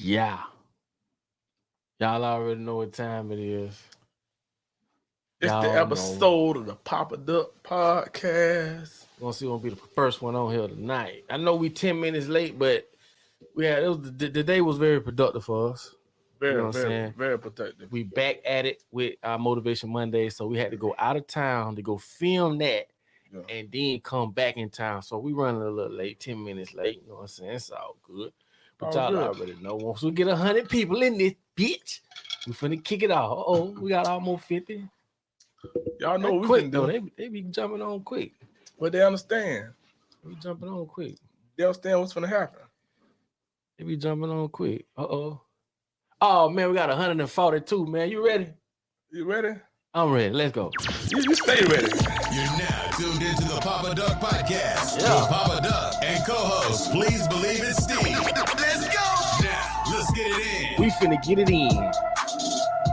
Yeah. Y'all already know what time it is. It's the episode of the Papa Duck podcast. We're gonna see what'll be the first one on here tonight. I know we 10 minutes late, but the day was very productive for us. Very productive. We back at it with our Motivation Monday, so we had to go out of town to go film that and then come back in town. So we running a little late, 10 minutes late. You know what I'm saying? It's all good. But y'all already know. Once we get 100 people in this bitch, we finna kick it off. We got almost 50. Y'all know we quick though. They be jumping on quick. But they understand. We jumping on quick. They understand what's gonna happen. They be jumping on quick. Oh man, we got 142, man. You ready? You ready? I'm ready. Let's go. You stay ready. You're now tuned into the Papa Duck podcast. Yeah. With Papa Duck and co-host, please believe it's Steve. Let's go. Now, let's get it in. We finna get it in.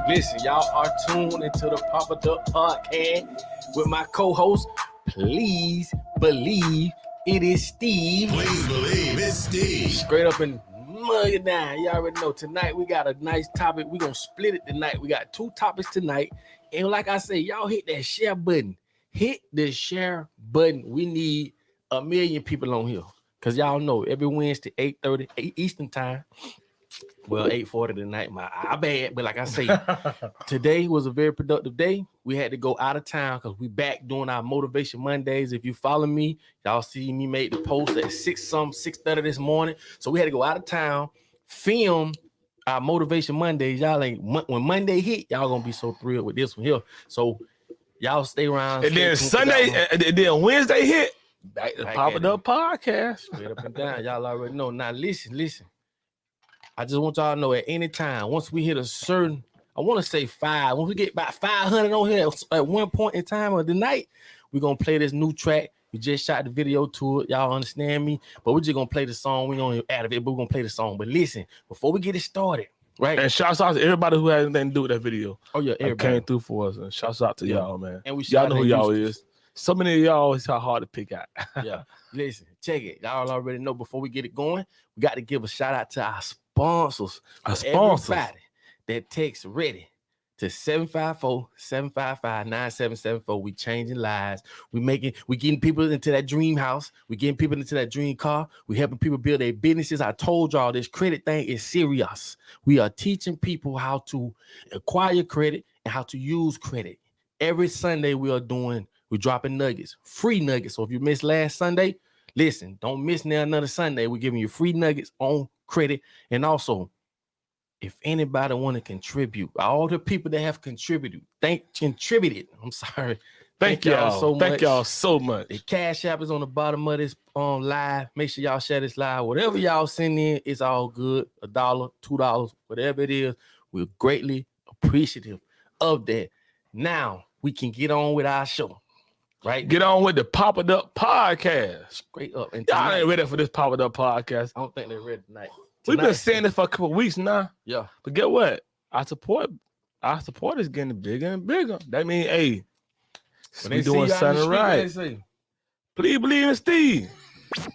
Listen, y'all are tuned into the Papa Duck podcast with my co-host. Please believe it is Steve. Please believe it's Steve. Straight up and mug it down. You already know. Tonight we got a nice topic. We're gonna split it tonight. We got 2 topics tonight. And like I say, y'all hit that share button. Hit the share button. We need 1 million people on here. Cause y'all know every Wednesday, 8:30 Eastern time. Well, 8:40 tonight. I bad, but like I say, today was a very productive day. We had to go out of town because we back doing our Motivation Mondays. If you follow me, y'all see me make the post at 6:30 this morning. So we had to go out of town, film our Motivation Mondays. Y'all ain't when Monday hit, y'all gonna be so thrilled with this one here. So y'all stay around. And then Sunday, and then Wednesday hit. Back to Papa Duck podcast. Straight up and down. Y'all already know. Now listen. I just want y'all to know at any time, once we hit a certain, I want to say 5, once we get about 500 on here at one point in time of the night, we're going to play this new track. We just shot the video to it. Y'all understand me? But we're just going to play the song. We don't even add it, but we're going to play the song. But listen, before we get it started, right? And shouts out to everybody who had anything to do with that video. Oh, yeah, everybody came through for us. And shouts out to y'all, man. And y'all know who y'all is. So many of y'all is hard to pick out. Yeah. Listen, check it. Y'all already know before we get it going, we got to give a shout out to our sponsors. Everybody that takes ready to 754-755-9774. We changing lives. We getting people into that dream house. We getting people into that dream car. We helping people build their businesses. I told y'all this credit thing is serious. We are teaching people how to acquire credit and how to use credit. Every Sunday we're dropping nuggets, free nuggets. So if you missed last Sunday, listen, don't miss now another Sunday. We're giving you free nuggets on credit. And also, if anybody want to contribute, all the people that have contributed. Thank y'all so much. Thank y'all so much. The Cash App is on the bottom of this live. Make sure y'all share this live. Whatever y'all send in, it's all good. $1, $2, whatever it is. We're greatly appreciative of that. Now we can get on with our show. Right, get on with the Papa Duck podcast. Straight up, and y'all ain't ready for this Papa Duck podcast. I don't think they're ready tonight. We've been saying this for a couple of weeks now. Yeah, but get what? Our support is getting bigger and bigger. That means, hey, we doing something right. Please believe in Steve.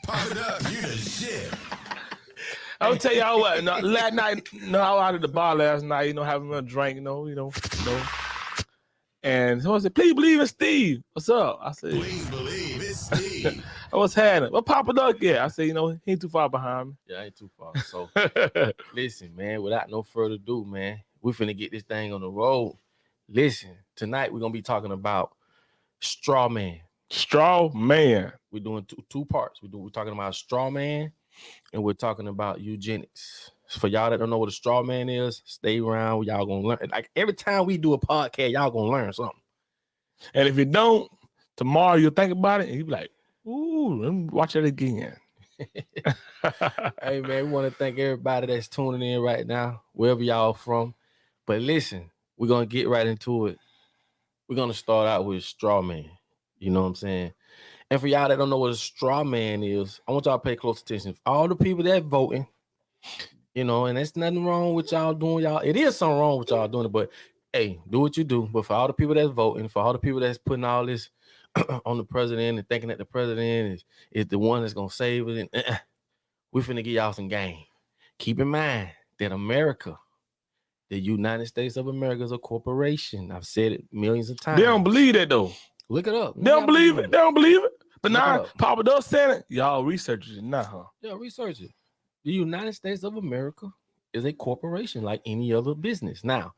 Papa Duck, you the shit. I'll tell y'all what. Last night, I was out at the bar last night. Having a drink. You know. And someone said, please believe in Steve. What's up? I said, please believe it's Steve. I was having it. What Papa Duck at? I said, he ain't too far behind me. Yeah, I ain't too far. So listen, man, without no further ado, man, we finna get this thing on the road. Listen, tonight we're gonna be talking about straw man. Straw man. We're doing two parts. We're talking about straw man and we're talking about eugenics. For y'all that don't know what a straw man is, stay around. Y'all gonna learn. Like every time we do a podcast, y'all gonna learn something. And if you don't, tomorrow you'll think about it and you'll be like, ooh, let me watch it again. Hey man, we want to thank everybody that's tuning in right now, wherever y'all from. But listen, we're gonna get right into it. We're gonna start out with straw man. You know what I'm saying? And for y'all that don't know what a straw man is, I want y'all to pay close attention. For all the people that voting, and there's nothing wrong with y'all doing y'all. It is something wrong with y'all doing it, but hey, do what you do. But for all the people that's voting, for all the people that's putting all this on the president and thinking that the president is the one that's gonna save it, and we finna give y'all some game. Keep in mind, that America, the United States of America, is a corporation. I've said it millions of times. They don't believe that though. Look it up. They don't believe it. They don't believe it. But Look now Papa Doug saying it. Y'all researchers it now, huh? Yeah, research it. The United States of America is a corporation like any other business. Now,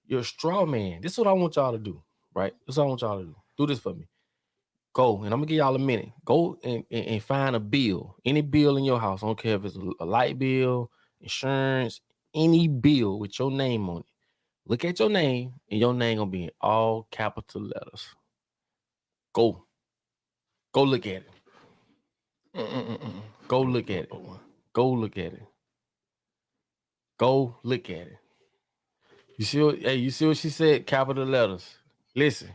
you're a straw man. This is what I want y'all to do, right? This is what I want y'all to do. Do this for me. Go, and I'm gonna give y'all a minute. Go and find a bill, any bill in your house. I don't care if it's a light bill, insurance, any bill with your name on it. Look at your name, and your name gonna be in all capital letters. Go look at it. Go look at it. Go look at it. Go look at it. You see what she said? Capital letters. Listen,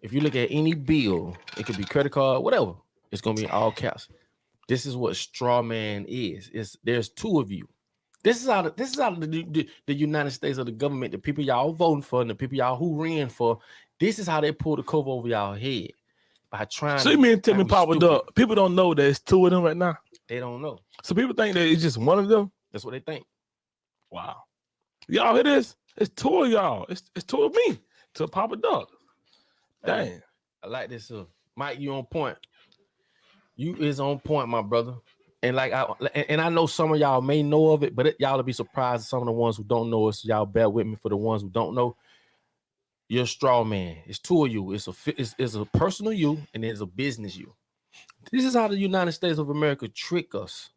if you look at any bill, it could be credit card, whatever. It's gonna be in all caps. This is what straw man is. There's two of you. This is how the United States of the government, the people y'all voting for, and the people y'all who ran for. This is how they pull the cover over y'all head by trying. So you mean tell me, Papa Doug, people don't know that it's two of them right now? They don't know. So people think that it's just one of them? That's what they think. Wow. Y'all hear this? It's two of y'all. It's two of me. To Papa Doug. Dang. I like this. Mike, you on point. You is on point, my brother. And I know some of y'all may know of it, but y'all will be surprised at some of the ones who don't know it. So y'all bear with me for the ones who don't know. You're a straw man. It's two of you. It's a personal you and there's a business you. This is how the United States of America trick us.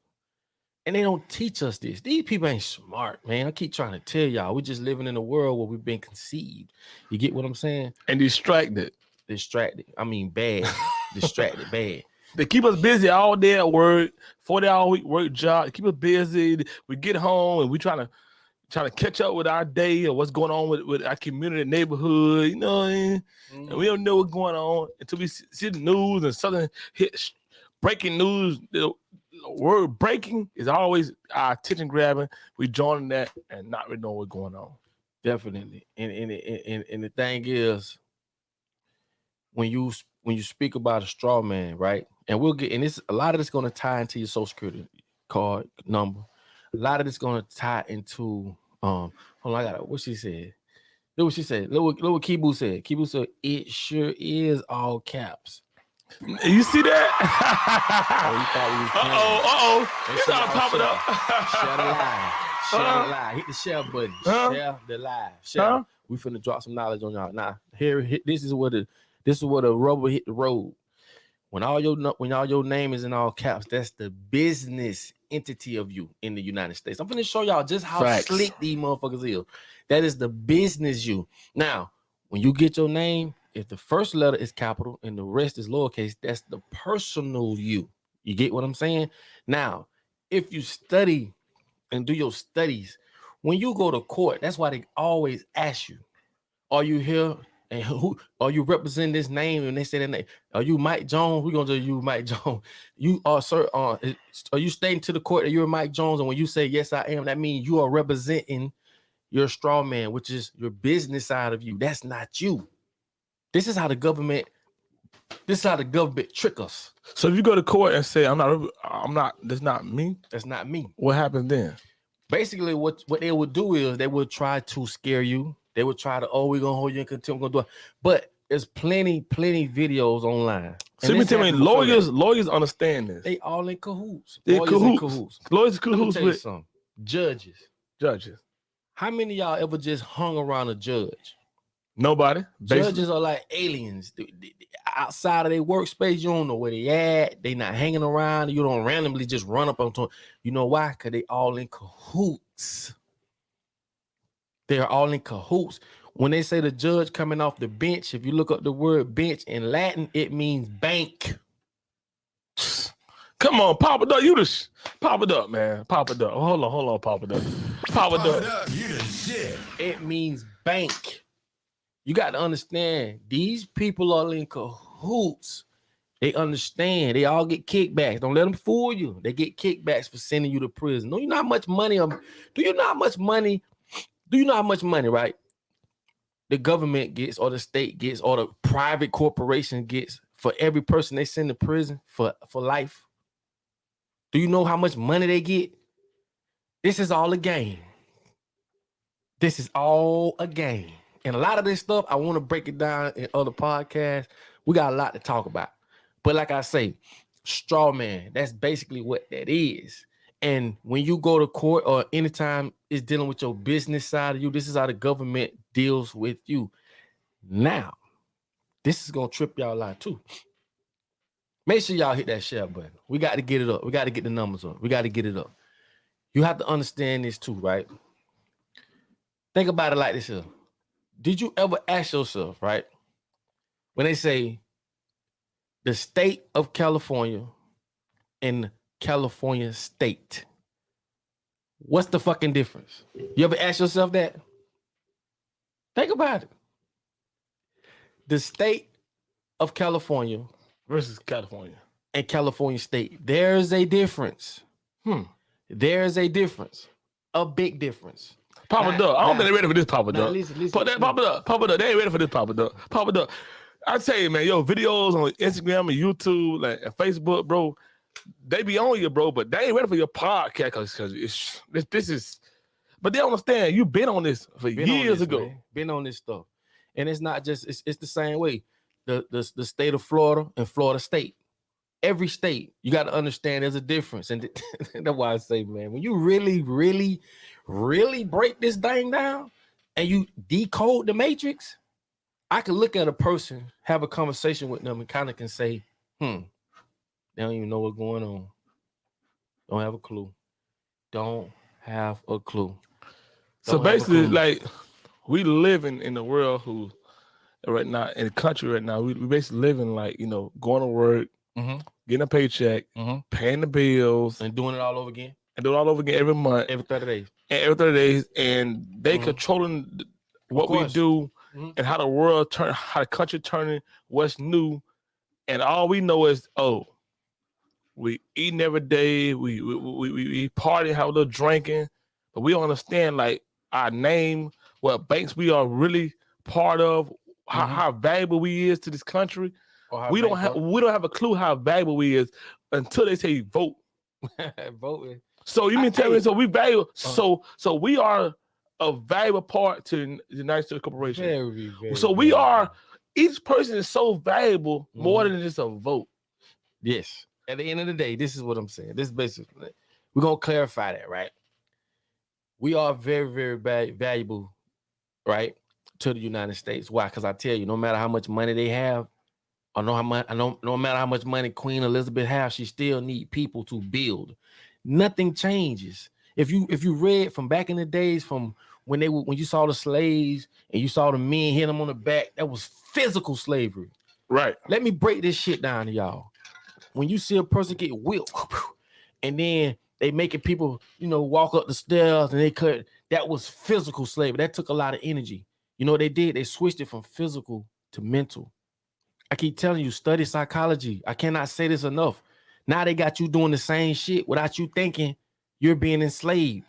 And they don't teach us this. These people ain't smart, man. I keep trying to tell y'all. We're just living in a world where we've been conceived. You get what I'm saying? And distracted. I mean, bad. Distracted, bad. They keep us busy all day at work, 40-hour week work job. They keep us busy. We get home and we trying to catch up with our day or what's going on with our community, neighborhood, you know what I mean? And we don't know what's going on until we see the news and something hit breaking news. The word breaking is always our attention grabbing. We join that and not really know what's going on. Definitely. And the thing is, when you speak about a straw man, right? And this a lot of this going to tie into your social security card number. A lot of this going to tie into hold on, I got what she said. Look what she said. Look what Kibu said. Kibu said it sure is all caps. You see that? It's all popping up. Share the live. Share the live. Hit the share button. Share the live. Share. We finna drop some knowledge on y'all. Now, this is where the rubber hit the road. When all your name is in all caps, that's the business entity of you in the United States. I'm finna show y'all just how slick these motherfuckers is. That is the business you. Now, when you get your name, if the first letter is capital and the rest is lowercase, that's the personal you. You get what I'm saying? Now, if you study and do your studies, when you go to court, that's why they always ask you, are you here? And who are you representing this name? And they say that name. Are you Mike Jones? We're gonna do you Mike Jones. You are, sir. Are you stating to the court that you're Mike Jones? And when you say yes, I am, that means you are representing your straw man, which is your business side of you. That's not you. This is how the government trick us. So if you go to court and say, I'm not, that's not me. That's not me. What happens then? Basically, what they would do is they would try to scare you. They would try to, we're gonna hold you in contempt, we're gonna do it. But there's plenty videos online. So you tell me lawyers understand this. They all in cahoots. Lawyers in cahoots with something. Judges. How many of y'all ever just hung around a judge? Nobody. Judges are like aliens. Outside of their workspace, you don't know where they at. They not hanging around. You don't randomly just run up onto them. You know why? Because they all in cahoots. They're all in cahoots. When they say the judge coming off the bench, if you look up the word bench in Latin, it means bank. Come on, Papa Doug, Papa Doug, man. Papa Doug. Hold on, Papa Doug. Papa Doug. You the shit. It means bank. You got to understand, these people are in cahoots. They understand. They all get kickbacks. Don't let them fool you. They get kickbacks for sending you to prison. Do you know how much money, right, the government gets or the state gets or the private corporation gets for every person they send to prison for life? Do you know how much money they get? This is all a game. This is all a game. And a lot of this stuff, I want to break it down in other podcasts. We got a lot to talk about. But like I say, straw man, that's basically what that is. And when you go to court or anytime it's dealing with your business side of you, this is how the government deals with you. Now, this is going to trip y'all out too. Make sure y'all hit that share button. We got to get it up. We got to get the numbers up. We got to get it up. You have to understand this too, right? Think about it like this here. Did you ever ask yourself, right? When they say the state of California and California state, what's the fucking difference? You ever ask yourself that? Think about it. The state of California versus California and California state, there's a difference. There's a difference. A big difference. Papa Duck. I don't think they're ready for this, Papa Duck. Listen, Papa Duck. They ain't ready for this, Papa Duck. Papa Duck. I tell you, man, yo, videos on Instagram and YouTube, like and Facebook, bro, they be on you, bro, but they ain't ready for your podcast because this is. But they don't understand. You've been on this for years ago. Man. Been on this stuff, and it's not just. It's the same way. The state of Florida and Florida State. Every state, you got to understand there's a difference. And that's why I say, man, when you really, really, really break this thing down and you decode the matrix, I can look at a person, have a conversation with them and kind of can say, they don't even know what's going on. Don't have a clue. Don't have a clue. So basically, like, we live in the world who right now, in the country right now, we basically living like, you know, going to work, getting a paycheck, paying the bills, and doing it all over again. And doing it all over again every month. Every 30 days. And every 30 days. And they controlling what we do and how the world turn, how the country turning, what's new. And all we know is, we eating every day, we party, have a little drinking, but we don't understand like our name, what banks we are really part of, how valuable we is to this country. We don't have a clue how valuable we is until they say vote. Vote. So you mean tell me? So we value. So we are a valuable part to the United States Corporation. Very, so we are. Each person is so valuable more than just a vote. Yes. At the end of the day, this is what I'm saying. This is basically we're gonna clarify that, right? We are very, very valuable, right, to the United States. Why? Because I tell you, no matter how much money they have. No matter how much money Queen Elizabeth has, she still need people to build. Nothing changes. If you read from back in the days, from when you saw the slaves and you saw the men hit them on the back, that was physical slavery. Right. Let me break this shit down to y'all. When you see a person get whipped, and then they making people, walk up the stairs and they cut, that was physical slavery. That took a lot of energy. You know what they did? They switched it from physical to mental. I keep telling you, study psychology. I cannot say this enough. Now they got you doing the same shit without you thinking you're being enslaved.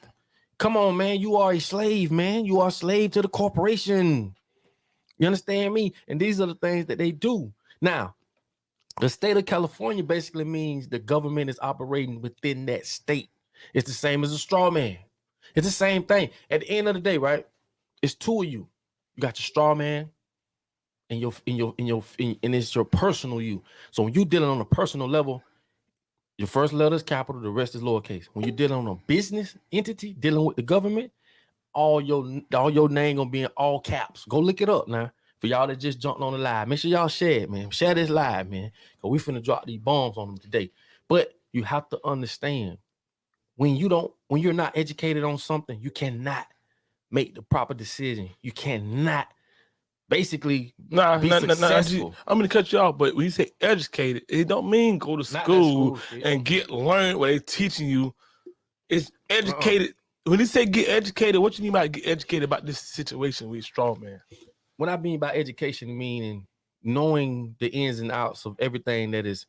Come on, man. You are a slave, man. You are a slave to the corporation. You understand me? And these are the things that they do. Now, the state of California basically means the government is operating within that state. It's the same as a straw man. It's the same thing. At the end of the day, right? It's two of you. You got your straw man. And it's your personal you. So when you're dealing on a personal level, your first letter is capital, the rest is lowercase. When you're dealing on a business entity, dealing with the government, all your name gonna be in all caps. Go look it up now. For y'all that just jumped on the live, make sure y'all share it, man. Share this live, man. Cause we finna drop these bombs on them today. But you have to understand, when you're not educated on something, you cannot make the proper decision. You cannot basically be successful. I'm gonna cut you off, but when you say educated, it don't mean go to school and learn what they're teaching you. It's educated. When you say get educated, what you mean by get educated about this situation with straw man? What I mean by education, meaning knowing the ins and outs of everything that is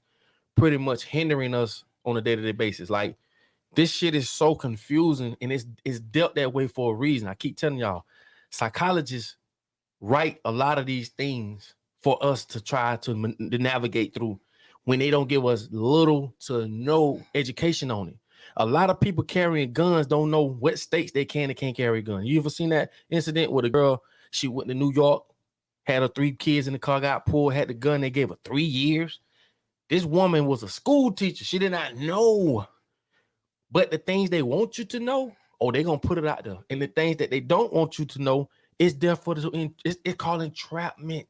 pretty much hindering us on a day-to-day basis. Like, this shit is so confusing, and it's dealt that way for a reason. I keep telling y'all, psychologists write a lot of these things for us to try to navigate through when they don't give us little to no education on it. A lot of people carrying guns don't know what states they can and can't carry guns. You ever seen that incident with a girl? She went to New York, had her 3 kids in the car, got pulled, had the gun. They gave her 3 years. This woman was a school teacher. She did not know. But the things they want you to know, they're going to put it out there. And the things that they don't want you to know, it's there for it's called entrapment.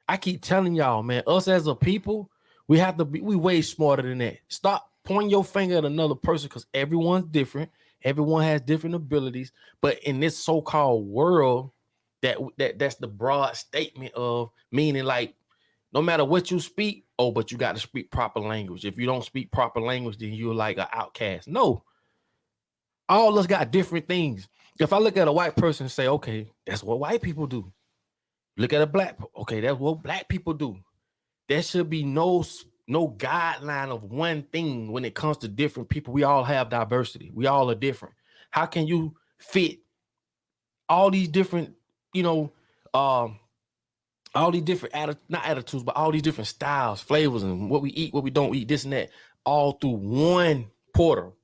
I keep telling y'all, man, us as a people, we have to be, we way smarter than that. Stop pointing your finger at another person because everyone's different. Everyone has different abilities. But in this so-called world, that's the broad statement of meaning like, no matter what you speak, but you got to speak proper language. If you don't speak proper language, then you're like an outcast. No. All of us got different things. If I look at a white person and say, okay, that's what white people do. Look at a black, okay, that's what black people do. There should be no guideline of one thing when it comes to different people. We all have diversity. We all are different. How can you fit all these different, all these different not attitudes, but all these different styles, flavors, and what we eat, what we don't eat, this and that, all through one portal.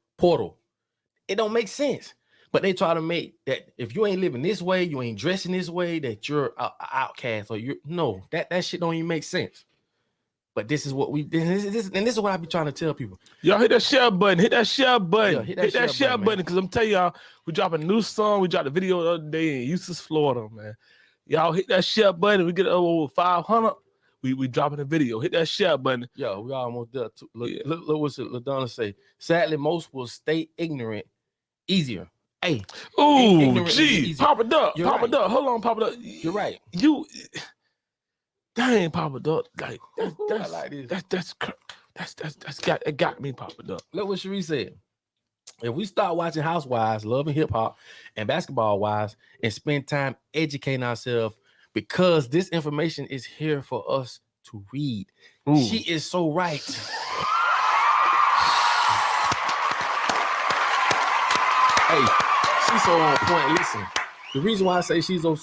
It don't make sense. But they try to make that if you ain't living this way, you ain't dressing this way, that you're an outcast or that shit don't even make sense. But this is what this is what I be trying to tell people. Y'all hit that share button. Hit that share button. Yeah, hit that share button because I'm telling y'all, we dropped a new song. We dropped a video the other day in Eustis, Florida, man. Y'all hit that share button. We get over 500. We dropping a video. Hit that share button. Yo, we almost there. Look what LaDonna say. Sadly, most will stay ignorant easier. Hey. Ooh, gee. Papa Duck. Papa Duck. Hold on, Papa Duck. You're right. Dang, Papa Duck. Like I like this. That got me, Papa Duck. Look what Cherie said. If we start watching Housewives, Love and Hip Hop, and Basketball Wives, and spend time educating ourselves, because this information is here for us to read. Ooh. She is so right. Hey, she's so on point. Listen, the reason why I say she's so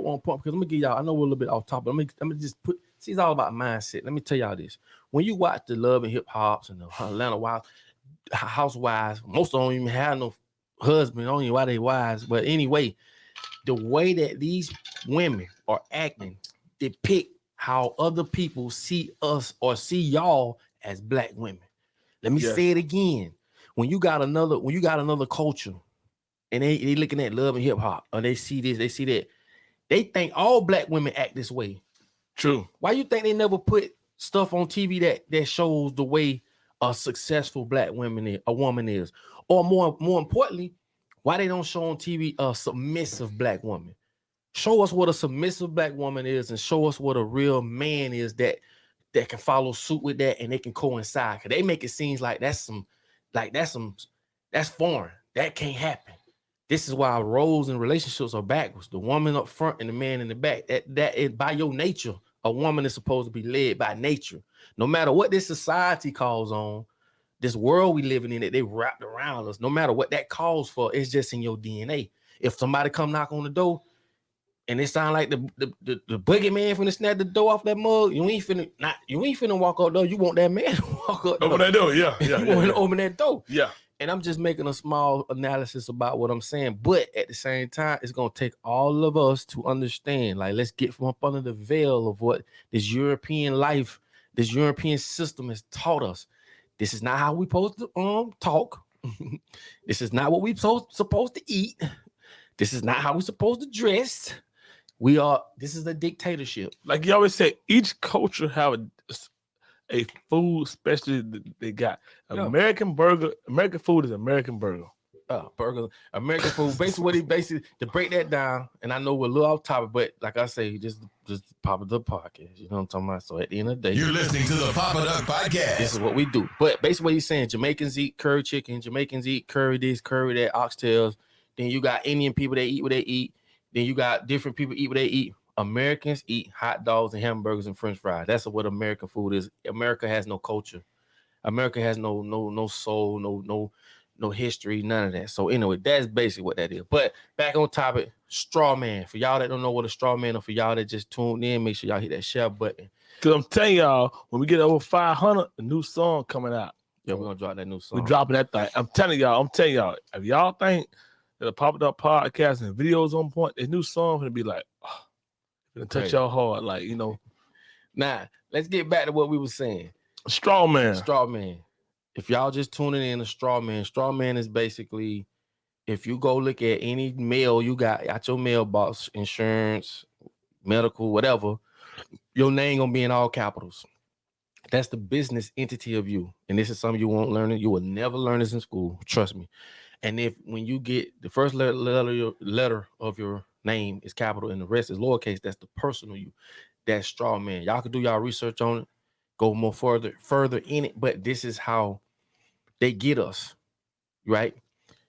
on point, because let me give y'all, I know we're a little bit off topic. Let me just put, she's all about mindset. Let me tell y'all this. When you watch the Love and Hip Hops and the Atlanta Wives, Housewives, most of them don't even have no husband, don't even why they wives. But anyway, the way that these women are acting depict how other people see us or see y'all as black women. Let me say it again. When you got another culture and they looking at Love and Hip Hop, or they see this, they see that, they think all black women act this way. True. Why you think they never put stuff on TV that shows the way a successful black woman is? Or more importantly, why they don't show on TV a submissive black woman? Show us what a submissive black woman is, and show us what a real man is that can follow suit with that, and they can coincide. Cause they make it seem like that's foreign. That can't happen. This is why roles and relationships are backwards. The woman up front and the man in the back. That is by your nature. A woman is supposed to be led by nature. No matter what this society calls on, this world we living in, that they wrapped around us, no matter what that calls for, it's just in your DNA. If somebody come knock on the door and it sound like the boogeyman finna snap the door off that mug, you ain't finna walk out door. You want that man to walk up. Open that door, yeah. You want to open that door. Yeah. And I'm just making a small analysis about what I'm saying. But at the same time, it's going to take all of us to understand. Like, let's get from up under the veil of what this European life, this European system has taught us. This is not how we supposed to talk. This is not what we supposed to eat. This is not how we're supposed to dress. This is a dictatorship. Like you always say, each culture have a food specialty that they got. American food is American burger. Burger, American food. Basically, to break that down, and I know we're a little off topic, but like I say, just Papa Duck podcast. You know what I'm talking about? So at the end of the day, you're listening to the Papa Duck podcast. This is what we do. But basically what he's saying, Jamaicans eat curry chicken, Jamaicans eat curry this, curry that, oxtails. Then you got Indian people, they eat what they eat. Then you got different people eat what they eat. Americans eat hot dogs and hamburgers and French fries. That's what American food is. America has no culture. America has no soul, no history, none of that. So anyway, that's basically what that is. But back on topic, straw man. For y'all that don't know what a straw man, or for y'all that just tuned in, make sure y'all hit that share button. Cause I'm telling y'all, when we get over 500, a new song coming out. Yeah, we're gonna drop that new song. We're dropping that thing. I'm telling y'all, if y'all think that the Pop It Up podcast and videos on point, this new song gonna be like, gonna touch y'all hard, like, you know. Now, let's get back to what we were saying. Straw man. Straw man. If y'all just tuning in, a straw man is basically, if you go look at any mail you got at your mailbox, insurance, medical, whatever, your name gonna be in all capitals. That's the business entity of you. And this is something you won't learn. You will never learn this in school. Trust me. And if when you get the first letter of your name is capital and the rest is lowercase, that's the personal you. That's straw man. Y'all can do y'all research on it, go more further in it. But this is how they get us, right?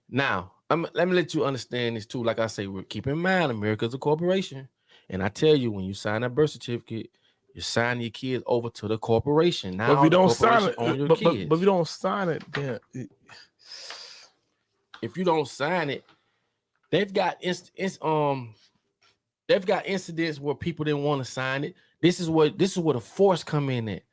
Now, let me let you understand this too. Like I say, we're keep in mind, America's a corporation. And I tell you, when you sign that birth certificate, you sign your kids over to the corporation. Now, but if you don't sign it, on your but kids. But if you don't sign it, then if you don't sign it, they've got incidents where people didn't want to sign it. This is where the force come in at.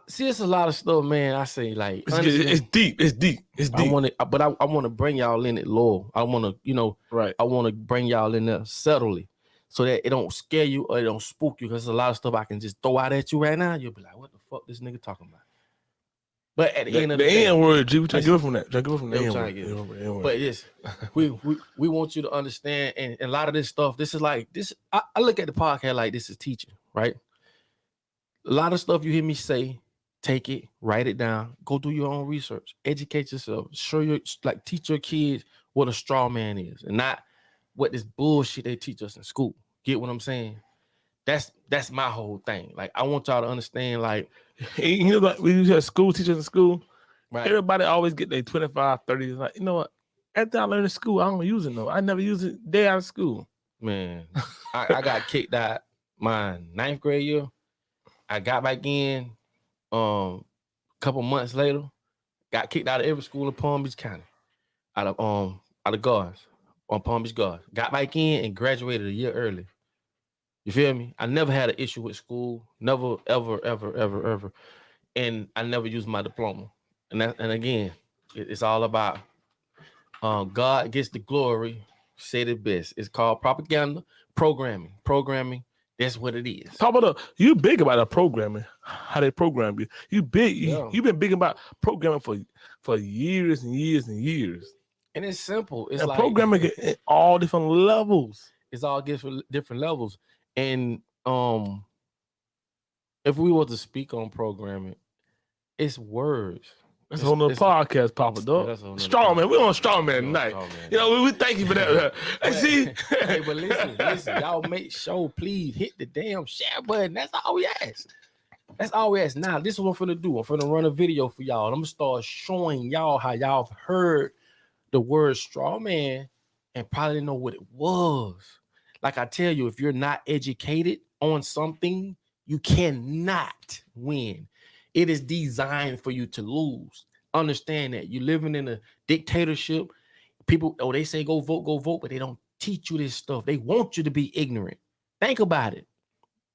See, it's a lot of stuff, man. I say, like, it's deep. I want to bring y'all in it low. I want to, right. I want to bring y'all in there subtly, so that it don't scare you or it don't spook you. Because there's a lot of stuff I can just throw out at you right now. You'll be like, what the fuck this nigga talking about? But at the end of the day, word, G, we trying to get from that. Trying to get from the N word. But yes, we want you to understand, and a lot of this stuff. This is like this. I look at the podcast like this is teaching, right? A lot of stuff you hear me say, take it, write it down, go do your own research, educate yourself, teach your kids what a straw man is, and not what this bullshit they teach us in school. Get what I'm saying? That's my whole thing. Like, I want y'all to understand, like, like we used to have school teachers in school. right? Everybody always get their 25, 30. Like, you know what? After I learned in school, I don't use it no. I never use it day out of school. Man, I got kicked out my 9th grade year. I got back in a couple months later. Got kicked out of every school in Palm Beach County. Out of guards on Palm Beach Guards. Got back in and graduated a year early. You feel me? I never had an issue with school. Never, ever. And I never used my diploma. And again, it's all about God gets the glory. Said it best. It's called propaganda, programming. That's what it is. Talk about you big about programming, how they program you. You big. Yeah. You've been big about programming for years and years and years. And it's simple. It's and like programming at all different levels. It's all different levels. And if we were to speak on programming, it's words. That's a whole nother podcast, Papa Dog. Strong man, we're on Strong Man tonight. You know, we thank you for that. See, hey, but listen, y'all make sure, please hit the damn share button. That's all we ask. Now, this is what I'm finna do. I'm finna run a video for y'all. And I'm gonna start showing y'all how y'all have heard the word straw man and probably didn't know what it was. Like I tell you, if you're not educated on something, you cannot win. It is designed for you to lose. Understand that. You're living in a dictatorship. People, they say go vote, but they don't teach you this stuff. They want you to be ignorant. Think about it.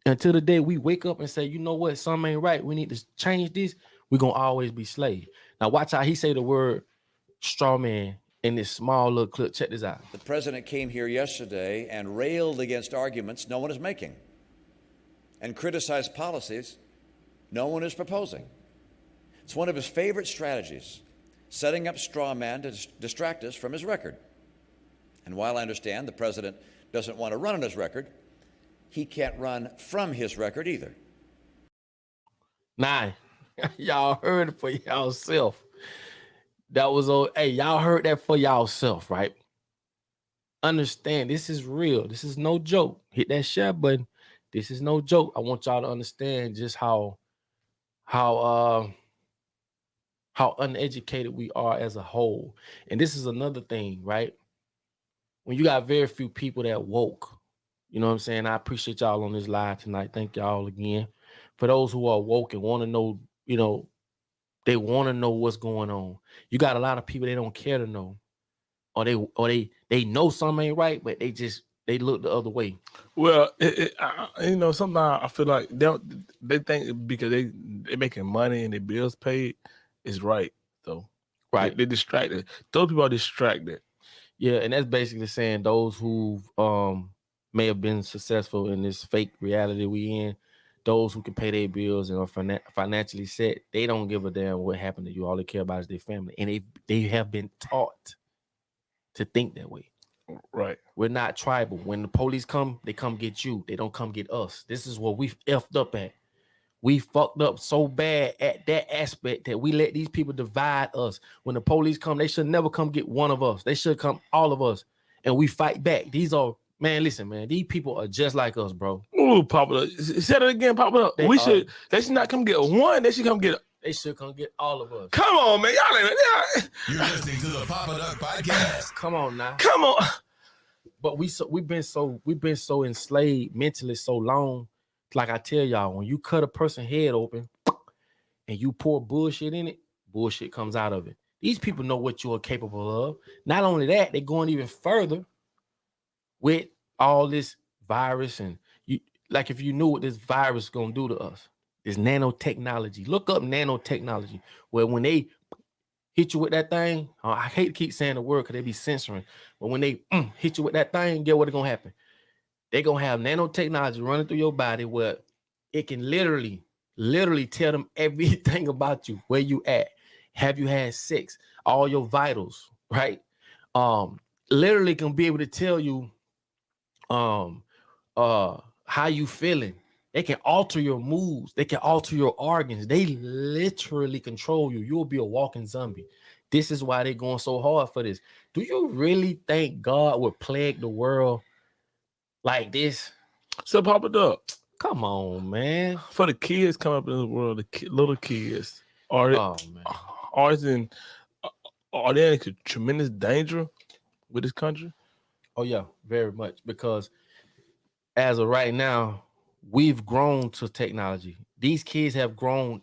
Until the day we wake up and say, you know what, something ain't right. We need to change this. We're going to always be slaves. Now watch how he say the word straw man in this small little clip. Check this out. The president came here yesterday and railed against arguments no one is making and criticized policies no one is proposing. It's one of his favorite strategies, setting up straw man to distract us from his record. And while I understand the president doesn't want to run on his record, he can't run from his record either. Nah, y'all heard it for y'allself. That was y'all heard that for y'allself, right? Understand, this is real. This is no joke. Hit that share button. This is no joke. I want y'all to understand just how uneducated we are as a whole. And this is another thing, right? When you got very few people that woke, you know what I'm saying? I appreciate y'all on this live tonight. Thank y'all again. For those who are woke and want to know, they want to know what's going on. You got a lot of people they don't care to know. Or they know something ain't right, but they look the other way. Well, sometimes I feel like they think because they making money and their bills paid, is right. So Right. they're distracted. Those people are distracted. Yeah, and that's basically saying those who may have been successful in this fake reality we in, those who can pay their bills and are financially set, they don't give a damn what happened to you. All they care about is their family, and they have been taught to think that way. Right. We're not tribal. When the police come, they come get you. They don't come get us. This is what we effed up at. We fucked up so bad at that aspect that we let these people divide us. When the police come, they should never come get one of us. They should come all of us, and we fight back. These are, man, listen, man, these people are just like us, bro. Ooh, Papa, said it again, Papa. They should not come get one. They should come get. They should come get all of us. Come on, man, y'all. You're listening to the Papa Duck Podcast. Come on now. Come on. But we've been so enslaved mentally so long. Like I tell y'all, when you cut a person's head open and you pour bullshit in it, bullshit comes out of it. These people know what you are capable of. Not only that, they're going even further with all this virus. And you, like, if you knew what this virus is gonna do to us, this nanotechnology. Look up nanotechnology, where when they hit you with that thing, I hate to keep saying the word because they be censoring, but when they hit you with that thing, get what's gonna happen? They're gonna have nanotechnology running through your body where it can literally tell them everything about you, where you at, have you had sex, all your vitals, right? Literally can be able to tell you how you feeling. They can alter your moods, they can alter your organs, they literally control you. You'll be a walking zombie. This is why they're going so hard for this. Do you really think God would plague the world like this? So Papa Duck, come on, man. For the kids coming up in the world, the little kids, are they in tremendous danger with this country? Oh yeah, very much. Because as of right now, we've grown to technology. These kids have grown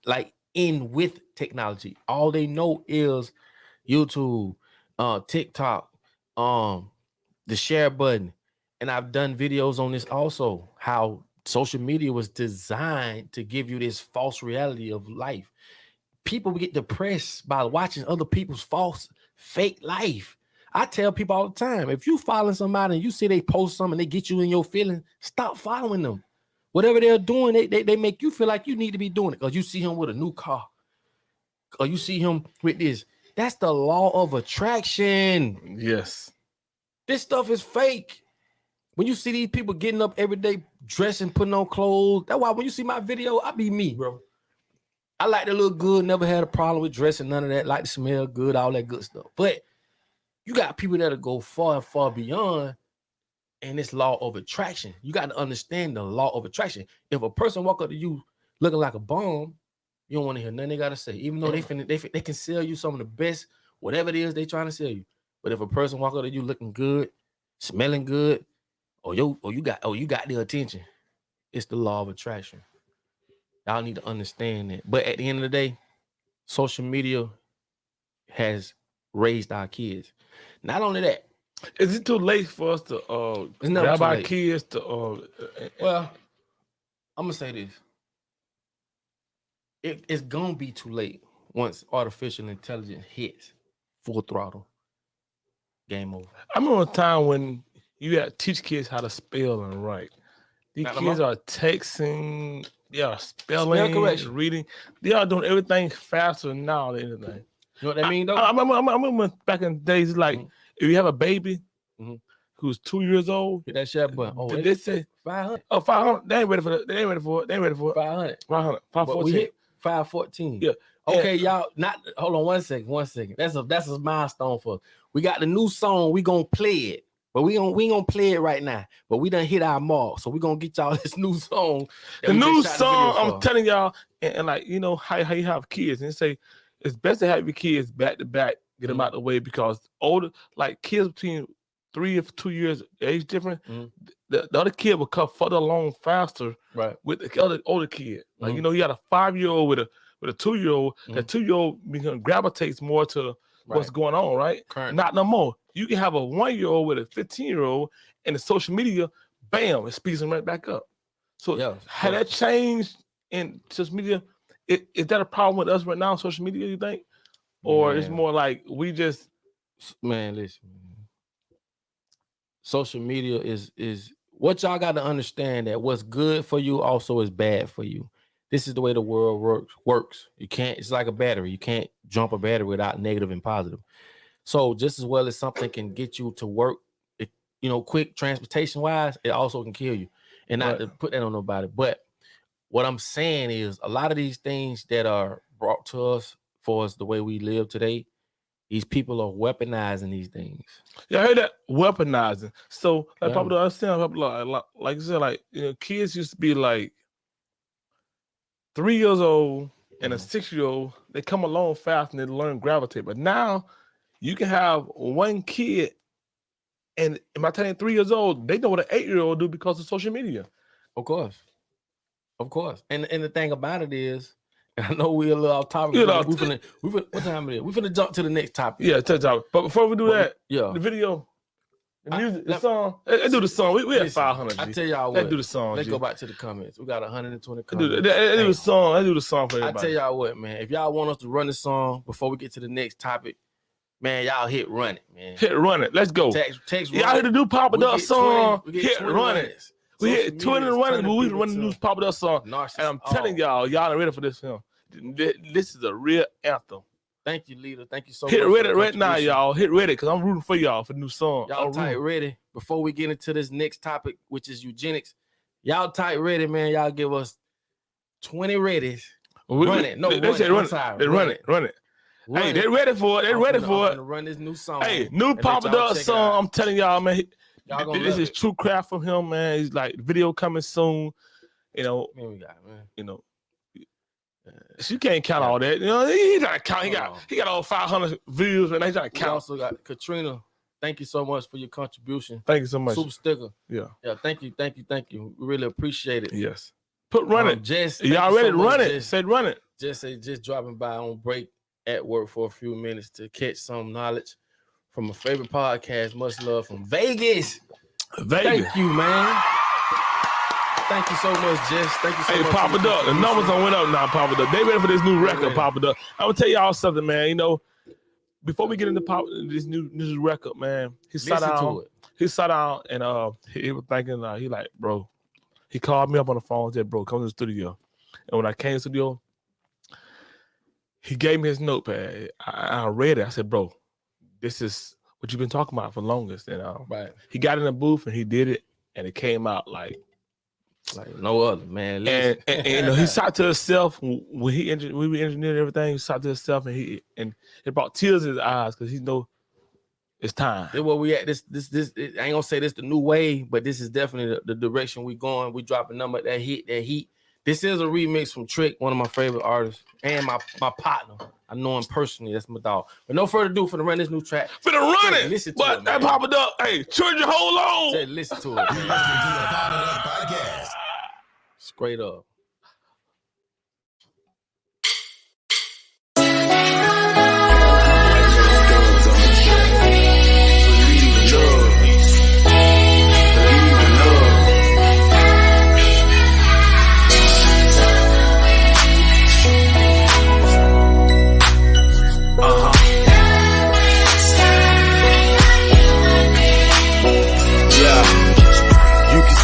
like in with technology. All they know is YouTube, TikTok, the share button. And I've done videos on this also, how social media was designed to give you this false reality of life. People get depressed by watching other people's false, fake life. I tell people all the time, if you following somebody and you see they post something and they get you in your feelings, stop following them. Whatever they're doing, they make you feel like you need to be doing it because you see him with a new car or you see him with this. That's the law of attraction. Yes. This stuff is fake. When you see these people getting up every day, dressing, putting on clothes, that's why when you see my video, I be me, bro. I like to look good, never had a problem with dressing, none of that, like to smell good, all that good stuff. But you got people that'll go far and far beyond in this law of attraction. You got to understand the law of attraction. If a person walk up to you looking like a bomb, you don't want to hear nothing they got to say, even though they can sell you some of the best, whatever it is they trying to sell you. But if a person walk up to you looking good, smelling good, you got the attention, it's the law of attraction. Y'all need to understand that. But at the end of the day, social media has raised our kids. Not only that, is it too late for us to grab our kids to well, I'm gonna say this. It's gonna be too late once artificial intelligence hits full throttle. Game over. I remember a time when you got to teach kids how to spell and write. These kids are texting, they are spelling, reading. They are doing everything faster now than anything. You know what I mean, though? I remember back in the days, like, if you have a baby who's 2 years old, hit that share button. Oh, they say 500. Oh, 500. They ain't ready for it. They ain't ready for it. 500. 514. We hit 514. Yeah. Okay, y'all. Hold on 1 second. That's a milestone for us. We got the new song. We gonna play it. But we ain't gonna play it right now. But we done hit our mark. So we gonna get y'all this new song. The new song, I'm telling y'all, and like, you know, how you have kids, and say it's best to have your kids back to back, get them out the way, because older, like kids between 3 or 2 years age difference, the other kid will come further along faster, right, with the older kid. Like, you know, you got a 5-year-old with a 2-year-old. That 2-year-old gravitates more to what's going on, right? Current. Not no more. You can have a 1-year-old with a 15-year-old, and the social media, bam, it speeds them right back up. So how that changed in social media, is that a problem with us right now on social media, you think? Or it's more like we just... Man, listen. Social media is what y'all got to understand, that what's good for you also is bad for you. This is the way the world works. You can't, it's like a battery. You can't jump a battery without negative and positive. So just as well as something can get you to work, quick transportation wise, it also can kill you. And not to put that on nobody. But what I'm saying is a lot of these things that are brought to us for us the way we live today, these people are weaponizing these things. Yeah, I heard that, weaponizing. So like people don't understand, like you said, kids used to be like 3 years old and a 6-year-old, they come along fast and they learn gravitate. But now you can have one kid, and by the time 3 years old, they know what an 8-year-old do because of social media. Of course. And the thing about it is, I know we're a little off topic. What time it is? We're finna jump to the next topic. Yeah, topic. But before we do that, the video, the music, the song. Let's do the song. We had 500. I tell y'all what. Let's do the song. Let's go back to the comments. We got 120 comments. Let's do the song. Let's do the song for everybody. I tell y'all what, man. If y'all want us to run the song before we get to the next topic, man, y'all hit run it, man. Hit run it. Let's go. Text y'all hit the new Pop It Up song. Hit run it. We hit 20 runners, but we run the new Pop It Up song. And I'm telling y'all are ready for this film. This is a real anthem. Thank you, leader. Thank you so much. Hit ready right now, y'all. Hit ready, because I'm rooting for y'all for the new song. Y'all tight ready. Before we get into this next topic, which is eugenics, y'all tight ready, man. Y'all give us 20 readies. Run it. No, they say run it. They run it. Hey, they ready for it. They ready for it. Run this new song. Hey, new Pop It Up song. I'm telling y'all, man. This is true craft from him, man. He's like, video coming soon. Man, we got it, man. She can't count all that. He got to count. He got all 500 views, and they got to count. We also got Katrina. Thank you so much for your contribution. Thank you so much. Super sticker. Yeah. Thank you. We really appreciate it. Yes. Run it. Jess, y'all ready? Run it. Said run it. Just dropping by on break at work for a few minutes to catch some knowledge from a favorite podcast. Much love from Vegas. Thank you, man. Thank you so much, Jess. Thank you so much. Hey, Pop It Up. The numbers on went up now, Pop It Up. They ready for this new record, Pop It Up. I'm going to tell y'all something, man. Before we get into this new record, man, he sat down and he was thinking, he like, bro, he called me up on the phone and said, bro, come to the studio. And when I came to the studio, he gave me his notepad. I read it. I said, bro, this is what you've been talking about for the longest. And he got in the booth and he did it, and it came out like no other, man. And he thought to himself when we engineered everything. He thought to himself, and it brought tears in his eyes because he know it's time. This where we at. This I ain't gonna say this the new way, but this is definitely the direction we going. We dropping number that heat. This is a remix from Trick, one of my favorite artists, and my partner. I know him personally. That's my dog. But no further ado, finna run this new track. Finna run it. Listen to but it, that Pop It Up. Hey, children, hold on. Just listen to it. Listen to the Pop It Up podcast. Straight up.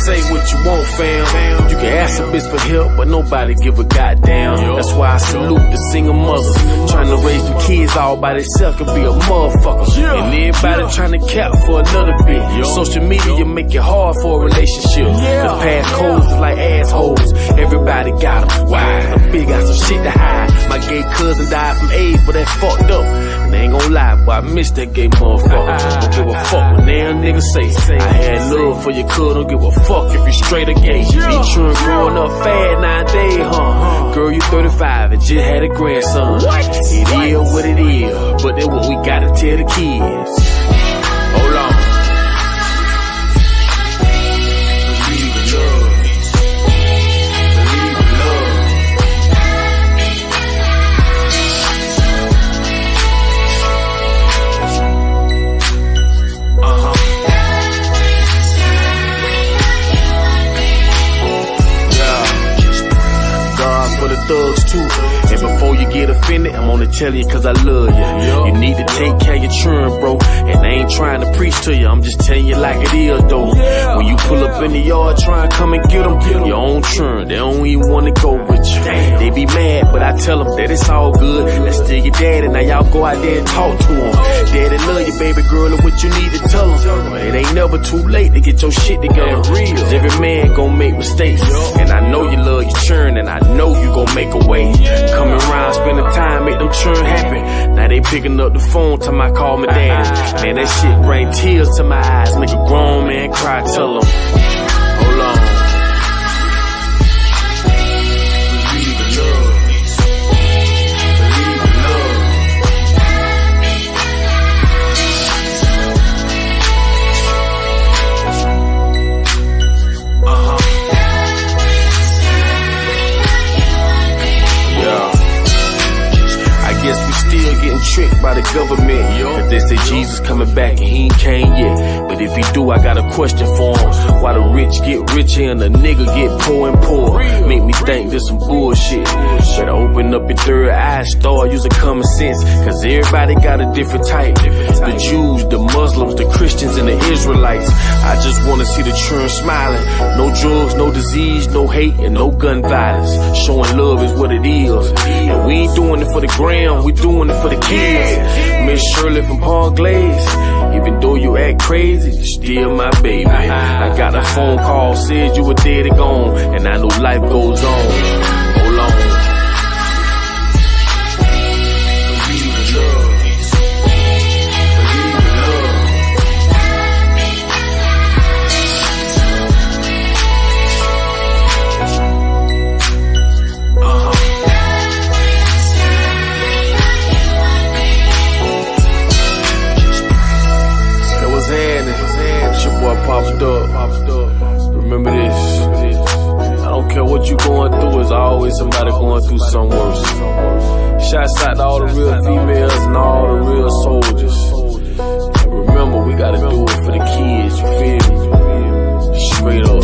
Say what you want, fam. You can ask a bitch for help, but nobody give a goddamn. That's why I salute the single mothers. Trying to raise the kids all by themselves can be a motherfucker. And everybody trying to cap for another bit. Social media make it hard for a relationship. The past codes is like assholes. Everybody got them. Why? A bitch got some shit to hide. My gay cousin died from AIDS, but that fucked up. And I ain't gon' lie, but I miss that gay motherfucker. Don't give a fuck when damn niggas say I had love for your cousin. Don't give a fuck if you straight or gay. Be true and growing up fast nowadays, huh? Girl, you 35 and just had a grandson. It is what it is, but that's what we gotta tell the kids. Hold on. Believe in love. Believe in love. For the thugs too. only tell you cause I love you. You need to take care of your children, bro. And I ain't trying to preach to you, I'm just telling you like it is, though. When you pull up in the yard, try and come and get them, your own children, they don't even want to go with you. They be mad, but I tell them that it's all good. That's still your daddy, now y'all go out there and talk to him. Daddy love you, baby girl, and what you need to tell him. It ain't never too late to get your shit together. Cause every man gon' make mistakes. And I know you love your churn, and I know you gon' make a way. Coming around, spending time, make them churn happy. Now they picking up the phone, time I call my daddy. Man, that shit bring tears to my eyes, make a grown man cry, tell him, hold on. Believe in love. Believe in love. I guess we still getting tricked by the government. Cause they say Jesus coming back and he ain't came yet. But if he do, I got a question for him. Why the rich get richer and the nigga get poor and poor? Make me think this some bullshit. Better open up your third eye, start using common sense. Cause everybody got a different type. The Jews, the Muslims, the Christians, and the Israelites. I just wanna see the children smiling. No drugs, no disease, no hate, and no gun violence. Showing love is what it is. And we ain't doing it for the gram, we doing it for the kids. Miss Shirley from Palm Glaze. Even though you act crazy, you still my baby. I got a phone call, said you were dead and gone. And I know life goes on. Hold on. Believe in love. Believe in love. It was happening. It's your boy popped up. Remember this. I don't care what you going through, there's always somebody going through something worse. Shouts out to all the real females and all the real soldiers. And remember, we gotta do it for the kids, you feel me? Straight up.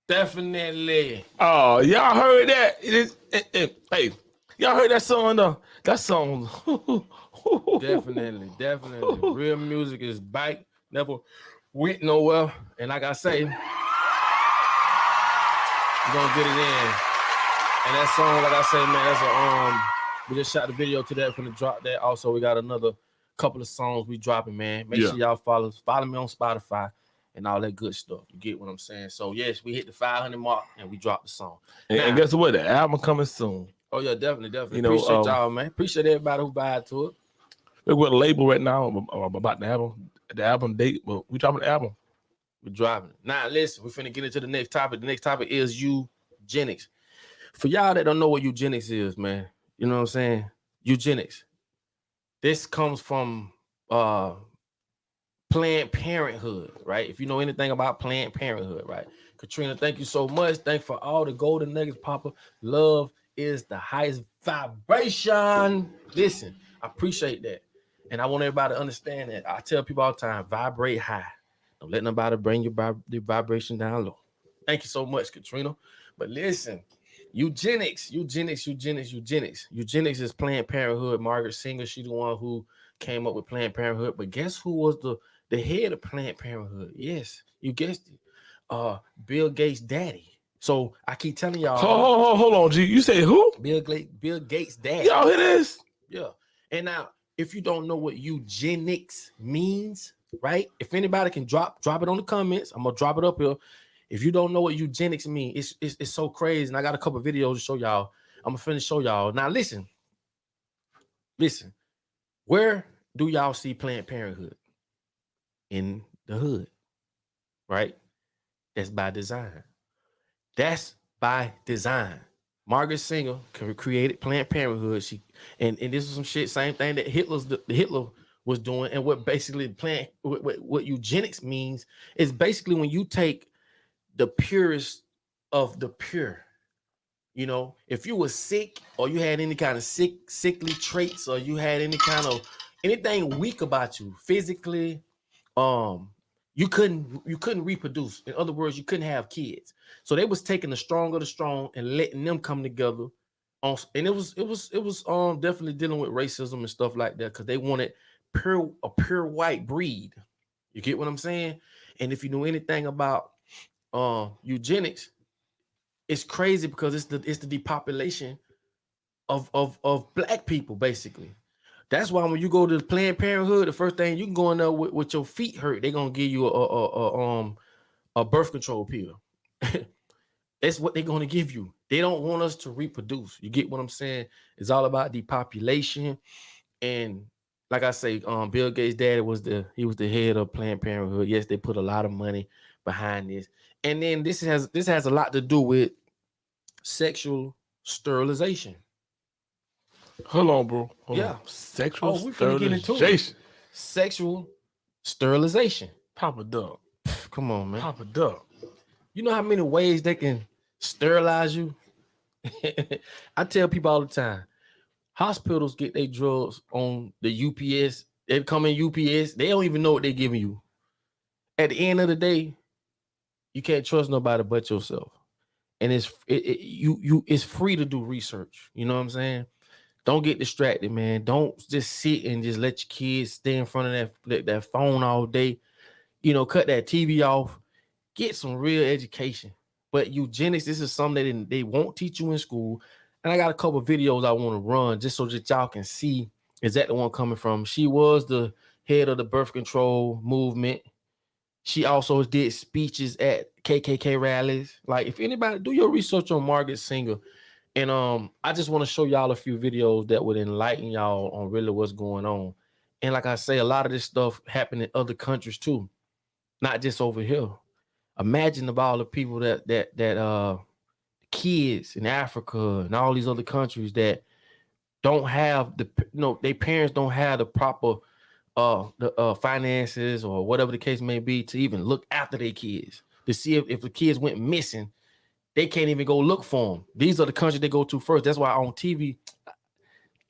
Definitely. Oh, y'all heard that? Hey, y'all heard that song though? That song. Definitely. Real music is back. Never went nowhere. And like I say, we're gonna get it in. And that song, like I say, man, that's we just shot the video to that, finna drop that. Also, we got another couple of songs we dropping, man. Make sure y'all follow me on Spotify and all that good stuff. You get what I'm saying? So yes, we hit the 500 mark and we dropped the song. And guess what? The album coming soon. Oh yeah, definitely. You know, appreciate y'all, man. Appreciate everybody who buy to it. We're with a label right now about the album date, but we dropping the album. We're dropping it. Now listen, we're finna get into the next topic. The next topic is eugenics. For y'all that don't know what eugenics is, man, you know what I'm saying? Eugenics. This comes from Planned Parenthood, right? If you know anything about Planned Parenthood, right? Katrina, thank you so much. Thank you for all the golden nuggets, Papa. Love is the highest vibration. Listen, I appreciate that. And I want everybody to understand that. I tell people all the time, vibrate high. Don't let nobody bring your vibration down low. Thank you so much, Katrina. But listen, eugenics. Eugenics is Planned Parenthood. Margaret Sanger, she's the one who came up with Planned Parenthood. But guess who was the head of Planned Parenthood? Yes, you guessed it. Bill Gates' daddy. So I keep telling y'all. Hold on, G. You say who? Bill Gates' daddy. Y'all hear this? Yeah. And now, if you don't know what eugenics means, right? If anybody can drop it on the comments, I'm gonna drop it up here. If you don't know what eugenics means, it's so crazy. And I got a couple of videos to show y'all. I'm gonna finish show y'all. Now listen. Where do y'all see Planned Parenthood? In the hood, right? That's by design. Margaret Sanger created Planned Parenthood. And this is some shit, same thing that Hitler was doing. And what basically what eugenics means is basically when you take the purest of the pure, You know, if you were sick or you had any kind of sickly traits, or you had any kind of anything weak about you physically, you couldn't reproduce. In other words, you couldn't have kids. So they was taking the strong of the strong and letting them come together. And it was definitely dealing with racism and stuff like that, because they wanted a pure white breed. You get what I'm saying? And if you know anything about eugenics, it's crazy because it's the depopulation of black people, basically. That's why when you go to the Planned Parenthood, the first thing you can go in there with your feet hurt, they're gonna give you a birth control pill. That's what they're gonna give you. They don't want us to reproduce. You get what I'm saying? It's all about depopulation. And like I say, Bill Gates' daddy was the head of Planned Parenthood. Yes, they put a lot of money behind this. And then this has a lot to do with sexual sterilization. Hold on, bro. Hold Yeah. on. Sexual Oh, we finna get into it. sterilization. Sexual sterilization. Papa Dub. Come on, man. Papa Dub. You know how many ways they can sterilize you? I tell people all the time, hospitals get their drugs on the UPS. They come in UPS. They don't even know what they're giving you. At the end of the day, you can't trust nobody but yourself. And it's free to do research. You know what I'm saying? Don't get distracted, man. Don't just sit and just let your kids stay in front of that phone all day. You know, cut that TV off. Get some real education. But eugenics, this is something that they won't teach you in school. And I got a couple of videos I want to run just so that y'all can see exactly where I'm coming from. She was the head of the birth control movement. She also did speeches at KKK rallies. Like, if anybody, do your research on Margaret Sanger. And I just want to show y'all a few videos that would enlighten y'all on really what's going on. And like I say, a lot of this stuff happened in other countries too, not just over here. Imagine of all the people that kids in Africa and all these other countries that don't have their parents don't have the proper finances or whatever the case may be to even look after their kids, to see if the kids went missing. They can't even go look for them. These are the countries they go to first. That's why on TV,